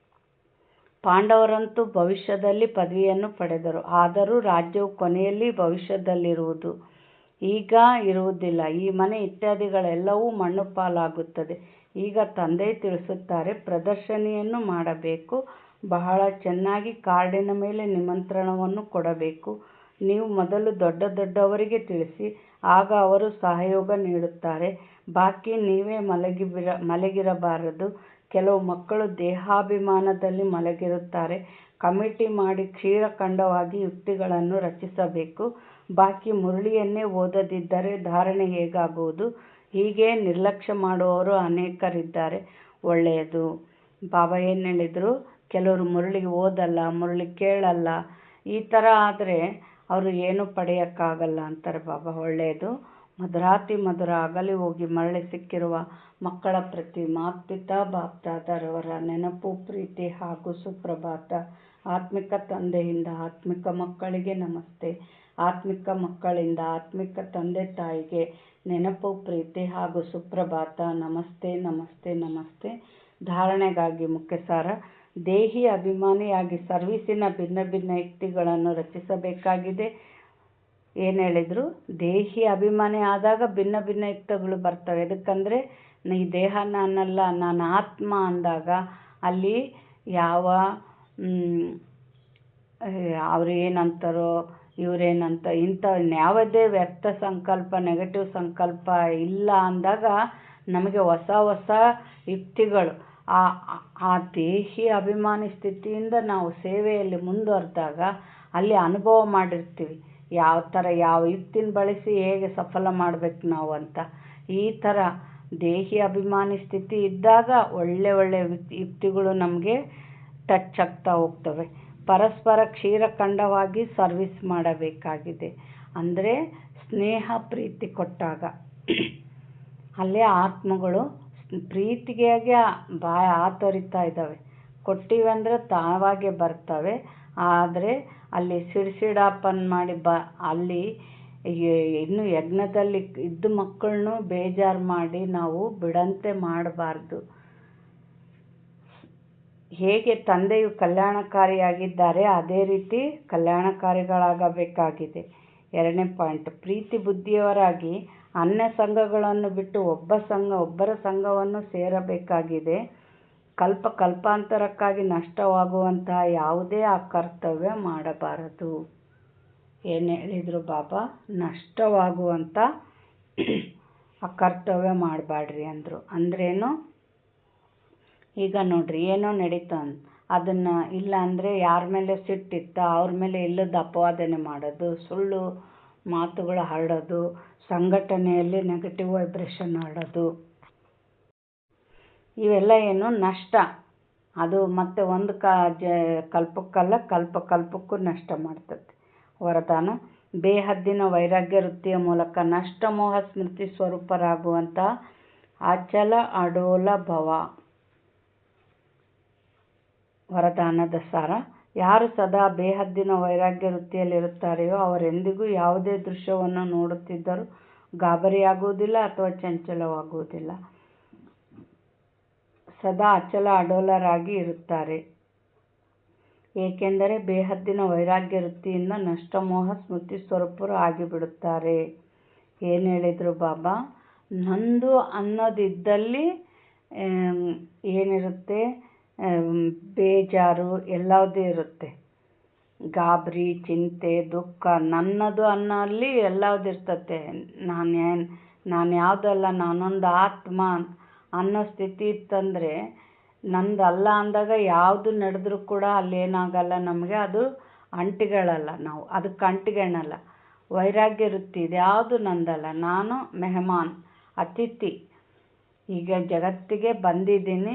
Speaker 1: ಪಾಂಡವರಂತೂ ಭವಿಷ್ಯದಲ್ಲಿ ಪದವಿಯನ್ನು ಪಡೆದರು. ಆದರೂ ರಾಜ್ಯವು ಕೊನೆಯಲ್ಲಿ ಭವಿಷ್ಯದಲ್ಲಿರುವುದು, ಈಗ ಇರುವುದಿಲ್ಲ. ಈ ಮನೆ ಇತ್ಯಾದಿಗಳೆಲ್ಲವೂ ಮಣ್ಣು ಪಾಲಾಗುತ್ತದೆ. ಈಗ ತಂದೆ ತಿಳಿಸುತ್ತಾರೆ, ಪ್ರದರ್ಶನಿಯನ್ನು ಮಾಡಬೇಕು. ಬಹಳ ಚೆನ್ನಾಗಿ ಕಾರ್ಡಿನ ಮೇಲೆ ನಿಮಂತ್ರಣವನ್ನು ಕೊಡಬೇಕು. ನೀವು ಮೊದಲು ದೊಡ್ಡವರಿಗೆ ತಿಳಿಸಿ, ಆಗ ಅವರು ಸಹಯೋಗ ನೀಡುತ್ತಾರೆ. ಬಾಕಿ ನೀವೇ ಮಲಗಿರಬಾರದು. ಕೆಲವು ಮಕ್ಕಳು ದೇಹಾಭಿಮಾನದಲ್ಲಿ ಮಲಗಿರುತ್ತಾರೆ. ಕಮಿಟಿ ಮಾಡಿ ಕ್ಷೀರಖಂಡವಾಗಿ ಯುಕ್ತಿಗಳನ್ನು ರಚಿಸಬೇಕು. ಬಾಕಿ ಮುರಳಿಯನ್ನೇ ಓದದಿದ್ದರೆ ಧಾರಣೆ ಹೇಗಾಗುವುದು? ಹೀಗೆ ನಿರ್ಲಕ್ಷ್ಯ ಮಾಡುವವರು ಅನೇಕರಿದ್ದಾರೆ. ಒಳ್ಳೆಯದು. ಬಾಬಾ ಏನು ಹೇಳಿದರು, ಕೆಲವರು ಮುರಳಿ ಓದಲ್ಲ, ಮುರಳಿ ಕೇಳಲ್ಲ. ಈ ಥರ ಆದರೆ ಅವರು ಏನೂ ಪಡೆಯೋಕ್ಕಾಗಲ್ಲ ಅಂತಾರೆ ಬಾಬಾ. ಒಳ್ಳೆಯದು. ಮಧುರಾತಿ ಮಧುರ ಅಗಲಿ ಹೋಗಿ ಮರಳಿ ಸಿಕ್ಕಿರುವ ಮಕ್ಕಳ ಪ್ರತಿ ಮಾತ್ಪಿತಾ ಬಾಪ್ದಾದರವರ ನೆನಪು, ಪ್ರೀತಿ ಹಾಗೂ ಸುಪ್ರಭಾತ. ಆತ್ಮಿಕ ತಂದೆಯಿಂದ ಆತ್ಮಿಕ ಮಕ್ಕಳಿಗೆ ನಮಸ್ತೆ. ಆತ್ಮಿಕ ಮಕ್ಕಳಿಂದ ಆತ್ಮಿಕ ತಂದೆ ತಾಯಿಗೆ ನೆನಪು, ಪ್ರೀತಿ ಹಾಗೂ ಸುಪ್ರಭಾತ. ನಮಸ್ತೆ ನಮಸ್ತೆ ನಮಸ್ತೆ. ಧಾರಣೆಗಾಗಿ ಮುಖ್ಯ ಸಾರ: ದೇಹಿ ಅಭಿಮಾನಿಯಾಗಿ ಸರ್ವೀಸಿನ ಭಿನ್ನ ಭಿನ್ನ ಯುಕ್ತಿಗಳನ್ನು ರಚಿಸಬೇಕಾಗಿದೆ. ಏನು ಹೇಳಿದರು? ದೇಹಿ ಅಭಿಮಾನಿ ಆದಾಗ ಭಿನ್ನ ಭಿನ್ನ ಯುಕ್ತಿಗಳು ಬರ್ತವೆ. ಎದಕ್ಕಂದರೆ, ಈ ದೇಹ ನಾನಲ್ಲ, ನಾನು ಆತ್ಮ ಅಂದಾಗ ಅಲ್ಲಿ ಅವ್ರು ಏನಂತಾರೋ ಇವರೇನಂತ ಇಂಥ ಯಾವುದೇ ವ್ಯರ್ಥ ಸಂಕಲ್ಪ, ನೆಗೆಟಿವ್ ಸಂಕಲ್ಪ ಇಲ್ಲ ಅಂದಾಗ ನಮಗೆ ಹೊಸ ಹೊಸ ಯುಕ್ತಿಗಳು ಆ ದೇಹಿ ಅಭಿಮಾನಿ ಸ್ಥಿತಿಯಿಂದ ನಾವು ಸೇವೆಯಲ್ಲಿ ಮುಂದುವರೆದಾಗ ಅಲ್ಲಿ ಅನುಭವ ಮಾಡಿರ್ತೀವಿ. ಯಾವ ಥರ ಯಾವ ಯುಕ್ತಿನ ಬಳಸಿ ಹೇಗೆ ಸಫಲ ಮಾಡಬೇಕು ನಾವು ಅಂತ. ಈ ಥರ ದೇಹಿ ಅಭಿಮಾನಿ ಸ್ಥಿತಿ ಇದ್ದಾಗ ಒಳ್ಳೆ ಯುಕ್ತಿಗಳು ನಮಗೆ ಟಚ್ ಆಗ್ತಾ ಹೋಗ್ತವೆ. ಪರಸ್ಪರ ಕ್ಷೀರಖಂಡವಾಗಿ ಸರ್ವಿಸ್ ಮಾಡಬೇಕಾಗಿದೆ. ಅಂದರೆ ಸ್ನೇಹ ಪ್ರೀತಿ ಕೊಟ್ಟಾಗ ಅಲ್ಲೇ ಆತ್ಮಗಳು ಪ್ರೀತಿಗೆ ಆತೊರಿತಾ ಇದ್ದಾವೆ. ಕೊಟ್ಟಿವಂದ್ರೆ ತಾವಾಗೆ ಬರ್ತವೆ. ಆದರೆ ಅಲ್ಲಿ ಸಿಡ್ಸಿಡಾಪನ್ ಮಾಡಿ ಅಲ್ಲಿ ಇನ್ನು ಯಜ್ಞದಲ್ಲಿ ಇದ್ದ ಮಕ್ಕಳನ್ನು ಬೇಜಾರು ಮಾಡಿ ನಾವು ಬಿಡಂತೆ ಮಾಡಬಾರ್ದು. ಹೇಗೆ ತಂದೆಯು ಕಲ್ಯಾಣಕಾರಿಯಾಗಿದ್ದಾರೆ ಅದೇ ರೀತಿ ಕಲ್ಯಾಣಕಾರಿಗಳಾಗಬೇಕಾಗಿದೆ. 2ನೇ ಪಾಯಿಂಟ್, ಪ್ರೀತಿ ಬುದ್ಧಿಯವರಾಗಿ ಅನ್ಯ ಸಂಘಗಳನ್ನು ಬಿಟ್ಟು ಒಬ್ಬರ ಸಂಘವನ್ನು ಸೇರಬೇಕಾಗಿದೆ. ಕಲ್ಪಾಂತರಕ್ಕಾಗಿ ನಷ್ಟವಾಗುವಂತಹ ಯಾವುದೇ ಅಕರ್ತವ್ಯ ಮಾಡಬಾರದು. ಏನು ಹೇಳಿದರು ಬಾಬಾ? ನಷ್ಟವಾಗುವಂಥ ಅಕರ್ತವ್ಯ ಮಾಡಬೇಡ್ರಿ ಅಂದರು. ಅಂದ್ರೇನು? ಈಗ ನೋಡ್ರಿ, ಏನೋ ನಡೀತಾ ಅದನ್ನು ಇಲ್ಲ ಅಂದರೆ ಯಾರ ಮೇಲೆ ಸಿಟ್ಟಿತ್ತ ಅವ್ರ ಮೇಲೆ ಇಲ್ಲದ ಅಪವಾದನೆ ಮಾಡೋದು, ಸುಳ್ಳು ಮಾತುಗಳು ಹರಡೋದು, ಸಂಘಟನೆಯಲ್ಲಿ ನೆಗೆಟಿವ್ ವೈಬ್ರೇಷನ್ ಹರಡೋದು, ಇವೆಲ್ಲ ಏನು ನಷ್ಟ. ಅದು ಮತ್ತೆ ಒಂದು ಕಲ್ಪಕ್ಕಲ್ಲ ಕಲ್ಪಕ್ಕೂ ನಷ್ಟ ಮಾಡ್ತದೆ. ವರದಾನ: ಬೇಹದ್ದಿನ ವೈರಾಗ್ಯ ವೃತ್ತಿಯ ಮೂಲಕ ನಷ್ಟ ಮೋಹ ಸ್ಮೃತಿ ಸ್ವರೂಪರಾಗುವಂಥ ಅಚಲ ಅಡೋಲ ಭವ. ವರದಾನದ ಸಾರ: ಯಾರು ಸದಾ ಬೇಹದ್ದಿನ ವೈರಾಗ್ಯ ವೃತ್ತಿಯಲ್ಲಿರುತ್ತಾರೆಯೋ ಅವರೆಂದಿಗೂ ಯಾವುದೇ ದೃಶ್ಯವನ್ನು ನೋಡುತ್ತಿದ್ದರೂ ಗಾಬರಿಯಾಗುವುದಿಲ್ಲ ಅಥವಾ ಚಂಚಲವಾಗುವುದಿಲ್ಲ. ಸದಾ ಅಚಲ ಅಡೋಲರಾಗಿ ಇರುತ್ತಾರೆ. ಏಕೆಂದರೆ ಬೇಹದ್ದಿನ ವೈರಾಗ್ಯ ವೃತ್ತಿಯಿಂದ ನಷ್ಟಮೋಹ ಸ್ಮೃತಿ ಸ್ವರೂಪರು ಆಗಿಬಿಡುತ್ತಾರೆ. ಏನು ಹೇಳಿದರು ಬಾಬಾ? ನಂದು ಅನ್ನೋದಿದ್ದಲ್ಲಿ ಏನಿರುತ್ತೆ? ಬೇಜಾರು ಎಲ್ಲವುದೇ ಇರುತ್ತೆ. ಗಾಬರಿ, ಚಿಂತೆ, ದುಃಖ. ನನ್ನದು ಅನ್ನೋಲ್ಲಿ ಎಲ್ಲವುದಿರ್ತತೆ. ನಾನು ಯಾವುದಲ್ಲ, ನಾನೊಂದು ಆತ್ಮ ಅನ್ನೋ ಸ್ಥಿತಿ ಇತ್ತಂದರೆ, ನಂದಲ್ಲ ಅಂದಾಗ ಯಾವುದು ನಡೆದ್ರೂ ಕೂಡ ಅಲ್ಲೇನಾಗಲ್ಲ ನಮಗೆ. ಅದು ಅಂಟಿಗಳಲ್ಲ, ನಾವು ಅದಕ್ಕೆ ಅಂಟಿಗಳಲ್ಲ. ವೈರಾಗ್ಯ ವೃತ್ತಿ ಇದು ಯಾವುದು ನಂದಲ್ಲ. ನಾನು ಮೆಹಮಾನ್, ಅತಿಥಿ. ಈಗ ಜಗತ್ತಿಗೆ ಬಂದಿದ್ದೀನಿ,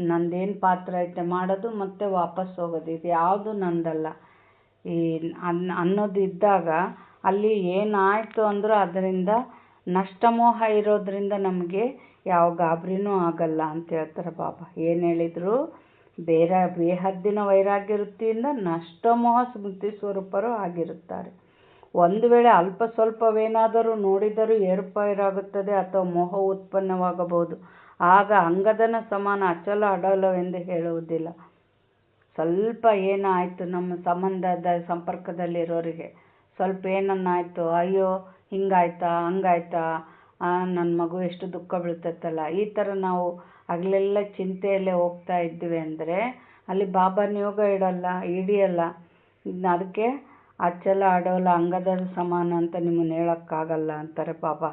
Speaker 1: ನಂದೇನು ಪಾತ್ರ ಐತೆ ಮಾಡೋದು ಮತ್ತು ವಾಪಸ್ ಹೋಗೋದು. ಇದು ಯಾವುದು ನಂದಲ್ಲ ಅನ್ನೋದು ಇದ್ದಾಗ ಅಲ್ಲಿ ಏನಾಯಿತು ಅಂದರೂ ಅದರಿಂದ ನಷ್ಟಮೋಹ ಇರೋದ್ರಿಂದ ನಮಗೆ ಯಾವ ಗಾಬರಿನೂ ಆಗಲ್ಲ ಅಂತ ಹೇಳ್ತಾರೆ ಬಾಬಾ. ಏನು ಹೇಳಿದರು? ಬೇಹದ್ದಿನ ವೈರಾಗ್ಯ ವೃತ್ತಿಯಿಂದ ನಷ್ಟಮೋಹ ಸ್ಮೃತಿ ಸ್ವರೂಪರು ಆಗಿರುತ್ತಾರೆ. ಒಂದು ವೇಳೆ ಅಲ್ಪ ಸ್ವಲ್ಪವೇನಾದರೂ ನೋಡಿದರೂ ಏರುಪೇರಾಗುತ್ತದೆ ಅಥವಾ ಮೋಹ ಉತ್ಪನ್ನವಾಗಬಹುದು. ಆಗ ಅಂಗದನ ಸಮಾನ ಅಚಲ ಅಡಲವೆಂದು ಹೇಳುವುದಿಲ್ಲ. ಸ್ವಲ್ಪ ಏನಾಯಿತು ನಮ್ಮ ಸಂಬಂಧದ ಸಂಪರ್ಕದಲ್ಲಿರೋರಿಗೆ ಸ್ವಲ್ಪ ಏನನ್ನಾಯಿತು, ಅಯ್ಯೋ ಹಿಂಗಾಯ್ತಾ ಹಂಗಾಯ್ತಾ, ನನ್ನ ಮಗು ಎಷ್ಟು ದುಃಖ ಬೀಳ್ತೈತಲ್ಲ, ಈ ಥರ ನಾವು ಹಗಲೆಲ್ಲ ಚಿಂತೆಯಲ್ಲೇ ಹೋಗ್ತಾ ಇದ್ವಿ ಅಂದರೆ ಅಲ್ಲಿ ಬಾಬಾ ನಿಯೋಗ ಹಿಡಿಯಲ್ಲ. ಅದಕ್ಕೆ ಅಚಲ ಅಡೋಲ ಅಂಗದ ಸಮಾನ ಅಂತ ನಿಮ್ಮನ್ನು ಹೇಳೋಕ್ಕಾಗಲ್ಲ ಅಂತಾರೆ ಬಾಬಾ.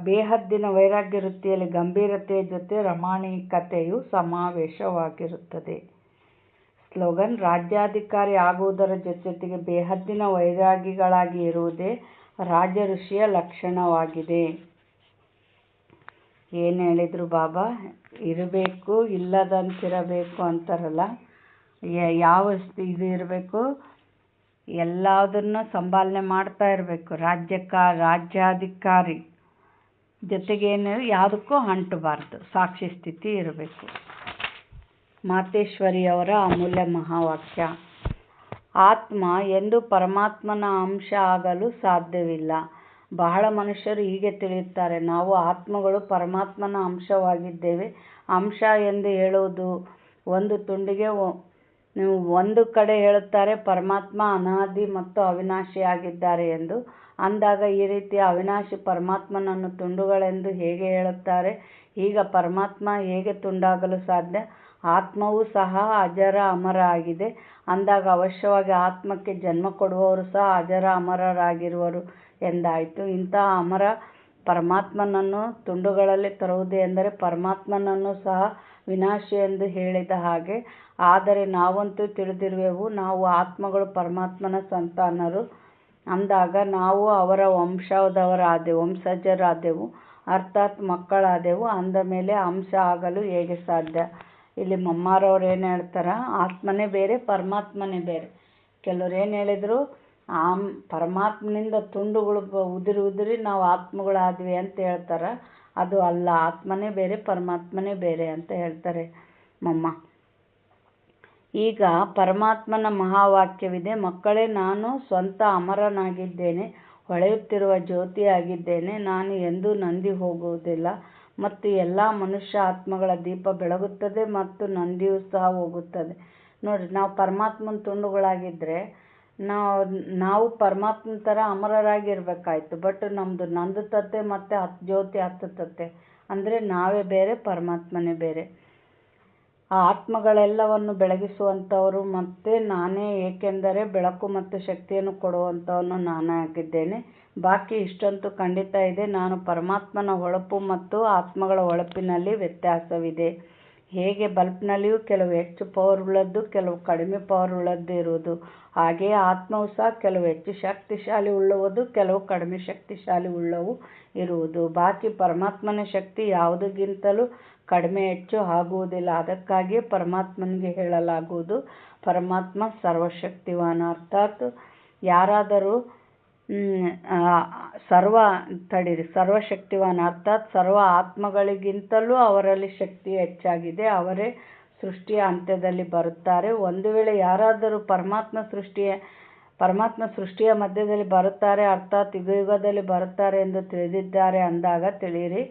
Speaker 1: ಬೇಹದ್ದಿನ ವೈರಾಗ್ಯ ವೃತ್ತಿಯಲ್ಲಿ ಗಂಭೀರತೆಯ ಜೊತೆ ರಮಣೀಕತೆಯು ಸಮಾವೇಶವಾಗಿರುತ್ತದೆ. ಸ್ಲೋಗನ್: ರಾಜ್ಯಾಧಿಕಾರಿ ಆಗುವುದರ ಜೊತೆಗೆ ಬೇಹದ್ದಿನ ವೈರಾಗಿಗಳಾಗಿ ಇರುವುದೇ ರಾಜ ಋಷಿಯ ಲಕ್ಷಣವಾಗಿದೆ. ಏನು ಹೇಳಿದರು ಬಾಬಾ? ಇರಬೇಕು, ಇಲ್ಲದಂತಿರಬೇಕು ಅಂತಾರಲ್ಲ, ಯಾವ ಇದು ಇರಬೇಕು? ಎಲ್ಲದನ್ನು ಸಂಭಾಲನೆ ಮಾಡ್ತಾ ಇರಬೇಕು. ರಾಜ್ಯಾಧಿಕಾರಿ ಜೊತೆಗೇನು ಯಾವುದಕ್ಕೂ ಅಂಟಬಾರ್ದು, ಸಾಕ್ಷಿ ಸ್ಥಿತಿ ಇರಬೇಕು. ಮಾತೇಶ್ವರಿಯವರ ಅಮೂಲ್ಯ ಮಹಾವಾಕ್ಯ: ಆತ್ಮ ಎಂದೂ ಪರಮಾತ್ಮನ ಅಂಶ ಆಗಲು ಸಾಧ್ಯವಿಲ್ಲ. ಬಹಳ ಮನುಷ್ಯರು ಹೀಗೆ ತಿಳಿಯುತ್ತಾರೆ, ನಾವು ಆತ್ಮಗಳು ಪರಮಾತ್ಮನ ಅಂಶವಾಗಿದ್ದೇವೆ. ಅಂಶ ಎಂದು ಹೇಳುವುದು ಒಂದು ತುಂಡಿಗೆ. ಒಂದು ಕಡೆ ಹೇಳುತ್ತಾರೆ ಪರಮಾತ್ಮ ಅನಾದಿ ಮತ್ತು ಅವಿನಾಶಿಯಾಗಿದ್ದಾರೆ ಎಂದು. ಅಂದಾಗ ಈ ರೀತಿಯ ಅವಿನಾಶಿ ಪರಮಾತ್ಮನನ್ನು ತುಂಡುಗಳೆಂದು ಹೇಗೆ ಹೇಳುತ್ತಾರೆ? ಈಗ ಪರಮಾತ್ಮ ಹೇಗೆ ತುಂಡಾಗಲು ಸಾಧ್ಯ? ಆತ್ಮವೂ ಸಹ ಅಜರ ಅಮರ ಆಗಿದೆ. ಅಂದಾಗ ಅವಶ್ಯವಾಗಿ ಆತ್ಮಕ್ಕೆ ಜನ್ಮ ಕೊಡುವವರು ಸಹ ಅಜರ ಅಮರರಾಗಿರುವರು ಎಂದಾಯಿತು. ಇಂತಹ ಅಮರ ಪರಮಾತ್ಮನನ್ನು ತುಂಡುಗಳಲ್ಲಿ ತರುವುದು ಎಂದರೆ ಪರಮಾತ್ಮನನ್ನು ಸಹ ವಿನಾಶಿ ಎಂದು ಹೇಳಿದ ಹಾಗೆ. ಆದರೆ ನಾವಂತೂ ತಿಳಿದಿರುವೆವು, ನಾವು ಆತ್ಮಗಳು ಪರಮಾತ್ಮನ ಸಂತಾನರು. ಅಂದಾಗ ನಾವು ಅವರ ವಂಶಜರಾದೆವು, ಅರ್ಥಾತ್ ಮಕ್ಕಳಾದೆವು. ಅಂದ ಮೇಲೆ ಅಂಶ ಆಗಲು ಹೇಗೆ ಸಾಧ್ಯ? ಇಲ್ಲಿ ಮಮ್ಮಾರವ್ರು ಏನು ಹೇಳ್ತಾರೆ? ಆತ್ಮನೇ ಬೇರೆ, ಪರಮಾತ್ಮನೇ ಬೇರೆ. ಕೆಲವ್ರು ಏನು ಹೇಳಿದರು? ಆ ಪರಮಾತ್ಮನಿಂದ ತುಂಡುಗಳು ಉದುರಿ ಉದುರಿ ನಾವು ಆತ್ಮಗಳಾದ್ವಿ ಅಂತ ಹೇಳ್ತಾರೆ. ಅದು ಅಲ್ಲ, ಆತ್ಮನೇ ಬೇರೆ ಪರಮಾತ್ಮನೇ ಬೇರೆ ಅಂತ ಹೇಳ್ತಾರೆ ಮಮ್ಮ. ಈಗ ಪರಮಾತ್ಮನ ಮಹಾವಾಕ್ಯವಿದೆ, ಮಕ್ಕಳೇ ನಾನು ಸ್ವಂತ ಅಮರನಾಗಿದ್ದೇನೆ, ಹೊಳೆಯುತ್ತಿರುವ ಜ್ಯೋತಿಯಾಗಿದ್ದೇನೆ, ನಾನು ಎಂದೂ ನಂದಿ ಹೋಗುವುದಿಲ್ಲ ಮತ್ತು ಎಲ್ಲ ಮನುಷ್ಯ ಆತ್ಮಗಳ ದೀಪ ಬೆಳಗುತ್ತದೆ ಮತ್ತು ನಂದಿಯೂ ಸಹ ಹೋಗುತ್ತದೆ. ನೋಡಿರಿ, ನಾವು ಪರಮಾತ್ಮನ ತುಂಡುಗಳಾಗಿದ್ದರೆ ನಾವು ಪರಮಾತ್ಮನ ಥರ ಅಮರರಾಗಿರ್ಬೇಕಾಯ್ತು. ಬಟ್ ನಮ್ಮದು ನಂದುತ್ತದೆ ಮತ್ತು ಜ್ಯೋತಿ ಹತ್ತುತ್ತದೆ. ಅಂದರೆ ನಾವೇ ಬೇರೆ, ಪರಮಾತ್ಮನೇ ಬೇರೆ. ಆ ಆತ್ಮಗಳೆಲ್ಲವನ್ನು ಬೆಳಗಿಸುವಂಥವರು ಮತ್ತು ನಾನೇ, ಏಕೆಂದರೆ ಬೆಳಕು ಮತ್ತು ಶಕ್ತಿಯನ್ನು ಕೊಡುವಂಥವನು ನಾನೇ ಆಗಿದ್ದೇನೆ. ಬಾಕಿ ಇಷ್ಟಂತೂ ಖಂಡಿತ ಇದೆ, ನಾನು ಪರಮಾತ್ಮನ ಹೊಳಪು ಮತ್ತು ಆತ್ಮಗಳ ಹೊಳಪಿನಲ್ಲಿ ವ್ಯತ್ಯಾಸವಿದೆ. ಹೇಗೆ ಬಲ್ಬ್ನಲ್ಲಿಯೂ ಕೆಲವು ಹೆಚ್ಚು ಪವರ್ ಉಳ್ಳದ್ದು, ಕೆಲವು ಕಡಿಮೆ ಪವರ್ ಉಳ್ಳದ್ದು ಇರುವುದು, ಹಾಗೆಯೇ ಆತ್ಮವು ಸಹ ಕೆಲವು ಹೆಚ್ಚು ಶಕ್ತಿಶಾಲಿ ಉಳ್ಳುವುದು, ಕೆಲವು ಕಡಿಮೆ ಶಕ್ತಿಶಾಲಿ ಉಳ್ಳವು ಇರುವುದು. ಬಾಕಿ ಪರಮಾತ್ಮನ ಶಕ್ತಿ ಯಾವುದಕ್ಕಿಂತಲೂ ಕಡಿಮೆ ಹೆಚ್ಚು ಆಗುವುದಿಲ್ಲ. ಅದಕ್ಕಾಗಿಯೇ ಪರಮಾತ್ಮನಿಗೆ ಹೇಳಲಾಗುವುದು ಪರಮಾತ್ಮ ಸರ್ವಶಕ್ತಿವಾನ್. ಅರ್ಥಾತ್ ಯಾರಾದರೂ ಸರ್ವಶಕ್ತಿವಾನ್ ಅರ್ಥಾತ್ ಸರ್ವ ಆತ್ಮಗಳಿಗಿಂತಲೂ ಅವರಲ್ಲಿ ಶಕ್ತಿ ಹೆಚ್ಚಾಗಿದೆ. ಅವರೇ ಸೃಷ್ಟಿಯ ಅಂತ್ಯದಲ್ಲಿ ಬರುತ್ತಾರೆ. ಒಂದು ವೇಳೆ ಯಾರಾದರೂ ಪರಮಾತ್ಮ ಸೃಷ್ಟಿಯ ಮಧ್ಯದಲ್ಲಿ ಬರುತ್ತಾರೆ, ಅರ್ಥಾತ್ ಯುಗದಲ್ಲಿ ಬರುತ್ತಾರೆ ಎಂದು ತಿಳಿದಿದ್ದಾರೆ ಅಂದಾಗ ತಿಳಿಯಿರಿ,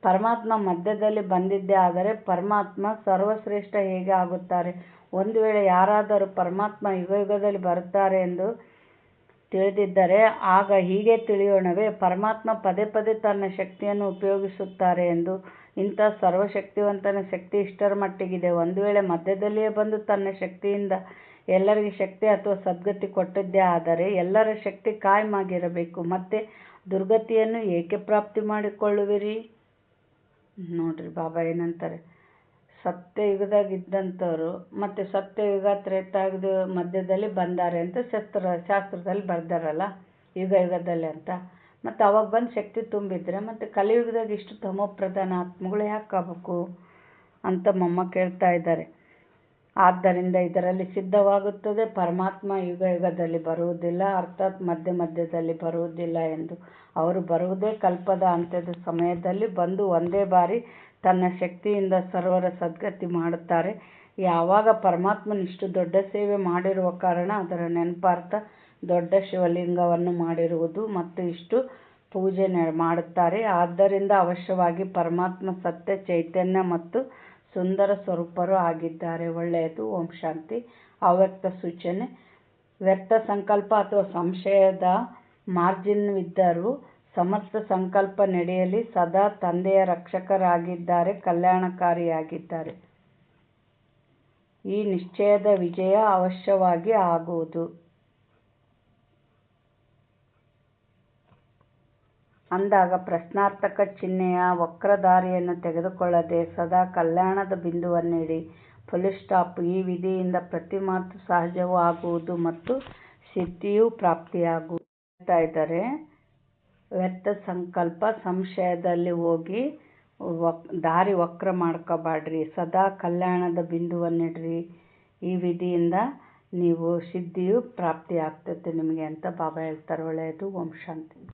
Speaker 1: ಪರಮಾತ್ಮ ಮಧ್ಯದಲ್ಲಿ ಬಂದಿದ್ದೇ ಆದರೆ ಪರಮಾತ್ಮ ಸರ್ವಶ್ರೇಷ್ಠ ಹೇಗೆ ಆಗುತ್ತಾರೆ? ಒಂದು ವೇಳೆ ಯಾರಾದರೂ ಪರಮಾತ್ಮ ಯುಗದಲ್ಲಿ ಬರುತ್ತಾರೆ ಎಂದು ತಿಳಿದಿದ್ದರೆ ಆಗ ಹೀಗೆ ತಿಳಿಯೋಣವೇ, ಪರಮಾತ್ಮ ಪದೇ ಪದೇ ತನ್ನ ಶಕ್ತಿಯನ್ನು ಉಪಯೋಗಿಸುತ್ತಾರೆ ಎಂದು. ಇಂಥ ಸರ್ವಶಕ್ತಿವಂತನ ಶಕ್ತಿ ಇಷ್ಟರ ಮಟ್ಟಿಗಿದೆ. ಒಂದು ವೇಳೆ ಮಧ್ಯದಲ್ಲಿಯೇ ಬಂದು ತನ್ನ ಶಕ್ತಿಯಿಂದ ಎಲ್ಲರಿಗೆ ಶಕ್ತಿ ಅಥವಾ ಸದ್ಗತಿ ಕೊಟ್ಟಿದ್ದೇ ಆದರೆ ಎಲ್ಲರ ಶಕ್ತಿ ಕಾಯಮಾಗಿರಬೇಕು. ಮತ್ತೆ ದುರ್ಗತಿಯನ್ನು ಏಕೆ ಪ್ರಾಪ್ತಿ ಮಾಡಿಕೊಳ್ಳುವಿರಿ? ನೋಡ್ರಿ, ಬಾಬಾ ಏನಂತಾರೆ, ಸತ್ಯಯುಗದಾಗ ಇದ್ದಂಥವ್ರು ಮತ್ತು ಸತ್ಯಯುಗ ತ್ರೇತಾಯುಗದ ಮಧ್ಯದಲ್ಲಿ ಬಂದಾರೆ ಅಂತ ಶಾಸ್ತ್ರದಲ್ಲಿ ಬರ್ದಾರಲ್ಲ, ಯುಗದಲ್ಲಿ ಅಂತ. ಮತ್ತು ಅವಾಗ ಬಂದು ಶಕ್ತಿ ತುಂಬಿದ್ರೆ ಮತ್ತು ಕಲಿಯುಗದಾಗ ಇಷ್ಟು ತಮೋಪ್ರಧಾನ ಆತ್ಮಗಳು ಯಾಕೆ ಆಗಬೇಕು ಅಂತ ಮಮ್ಮ ಕೇಳ್ತಾ ಇದ್ದಾರೆ. ಆದ್ದರಿಂದ ಇದರಲ್ಲಿ ಸಿದ್ಧವಾಗುತ್ತದೆ ಪರಮಾತ್ಮ ಯುಗದಲ್ಲಿ ಬರುವುದಿಲ್ಲ, ಅರ್ಥಾತ್ ಮಧ್ಯದಲ್ಲಿ ಬರುವುದಿಲ್ಲ ಎಂದು. ಅವರು ಬರುವುದೇ ಕಲ್ಪದ ಅಂತ್ಯದ ಸಮಯದಲ್ಲಿ ಬಂದು ಒಂದೇ ಬಾರಿ ತನ್ನ ಶಕ್ತಿಯಿಂದ ಸರ್ವರ ಸದ್ಗತಿ ಮಾಡುತ್ತಾರೆ. ಯಾವಾಗ ಪರಮಾತ್ಮನ ಇಷ್ಟು ದೊಡ್ಡ ಸೇವೆ ಮಾಡಿರುವ ಕಾರಣ ಅದರ ನೆನಪಾರ್ಥ ದೊಡ್ಡ ಶಿವಲಿಂಗವನ್ನು ಮಾಡಿರುವುದು ಮತ್ತು ಇಷ್ಟು ಪೂಜೆ ಮಾಡುತ್ತಾರೆ. ಆದ್ದರಿಂದ ಅವಶ್ಯವಾಗಿ ಪರಮಾತ್ಮ ಸತ್ಯ ಚೈತನ್ಯ ಮತ್ತು ಸುಂದರ ಸ್ವರೂಪರು ಆಗಿದ್ದಾರೆ. ಒಳ್ಳೆಯದು. ಓಂ ಶಾಂತಿ. ಅವ್ಯಕ್ತ ಸೂಚನೆ. ವ್ಯಕ್ತ ಸಂಕಲ್ಪ ಅಥವಾ ಸಂಶಯದ ಮಾರ್ಜಿನ್ವಿದ್ದರೂ ಸಮಸ್ತ ಸಂಕಲ್ಪ ನಡೆಯಲಿ. ಸದಾ ತಂದೆಯ ರಕ್ಷಕರಾಗಿದ್ದಾರೆ, ಕಲ್ಯಾಣಕಾರಿಯಾಗಿದ್ದಾರೆ. ಈ ನಿಶ್ಚಯದ ವಿಜಯ ಅವಶ್ಯವಾಗಿ ಆಗುವುದು. ಅಂದಾಗ ಪ್ರಶ್ನಾರ್ಥಕ ಚಿಹ್ನೆಯ ವಕ್ರಧಾರಿಯನ್ನು ತೆಗೆದುಕೊಳ್ಳದೆ ಸದಾ ಕಲ್ಯಾಣದ ಬಿಂದುವನ್ನಿಡಿ. Full stop. ಈ ವಿಧಿಯಿಂದ ಪ್ರತಿ ಮಾತು ಸಹಜವೂ ಆಗುವುದು ಮತ್ತು ಸಿದ್ಧಿಯೂ ಪ್ರಾಪ್ತಿಯಾಗುವುದು. ಹೇಳ್ತಾ ಇದ್ದಾರೆ, ವ್ಯರ್ಥ ಸಂಕಲ್ಪ ಸಂಶಯದಲ್ಲಿ ಹೋಗಿ ದಾರಿ ವಕ್ರ ಮಾಡ್ಕೋಬಾಡ್ರಿ, ಸದಾ ಕಲ್ಯಾಣದ ಬಿಂದುವನ್ನಿಡ್ರಿ. ಈ ವಿಧಿಯಿಂದ ನೀವು ಸಿದ್ಧಿಯು ಪ್ರಾಪ್ತಿ ಆಗ್ತೈತೆ ನಿಮಗೆ ಅಂತ ಬಾಬಾ ಹೇಳ್ತಾರೆ. ಒಳ್ಳೆಯದು. ಓಂ ಶಾಂತಿ.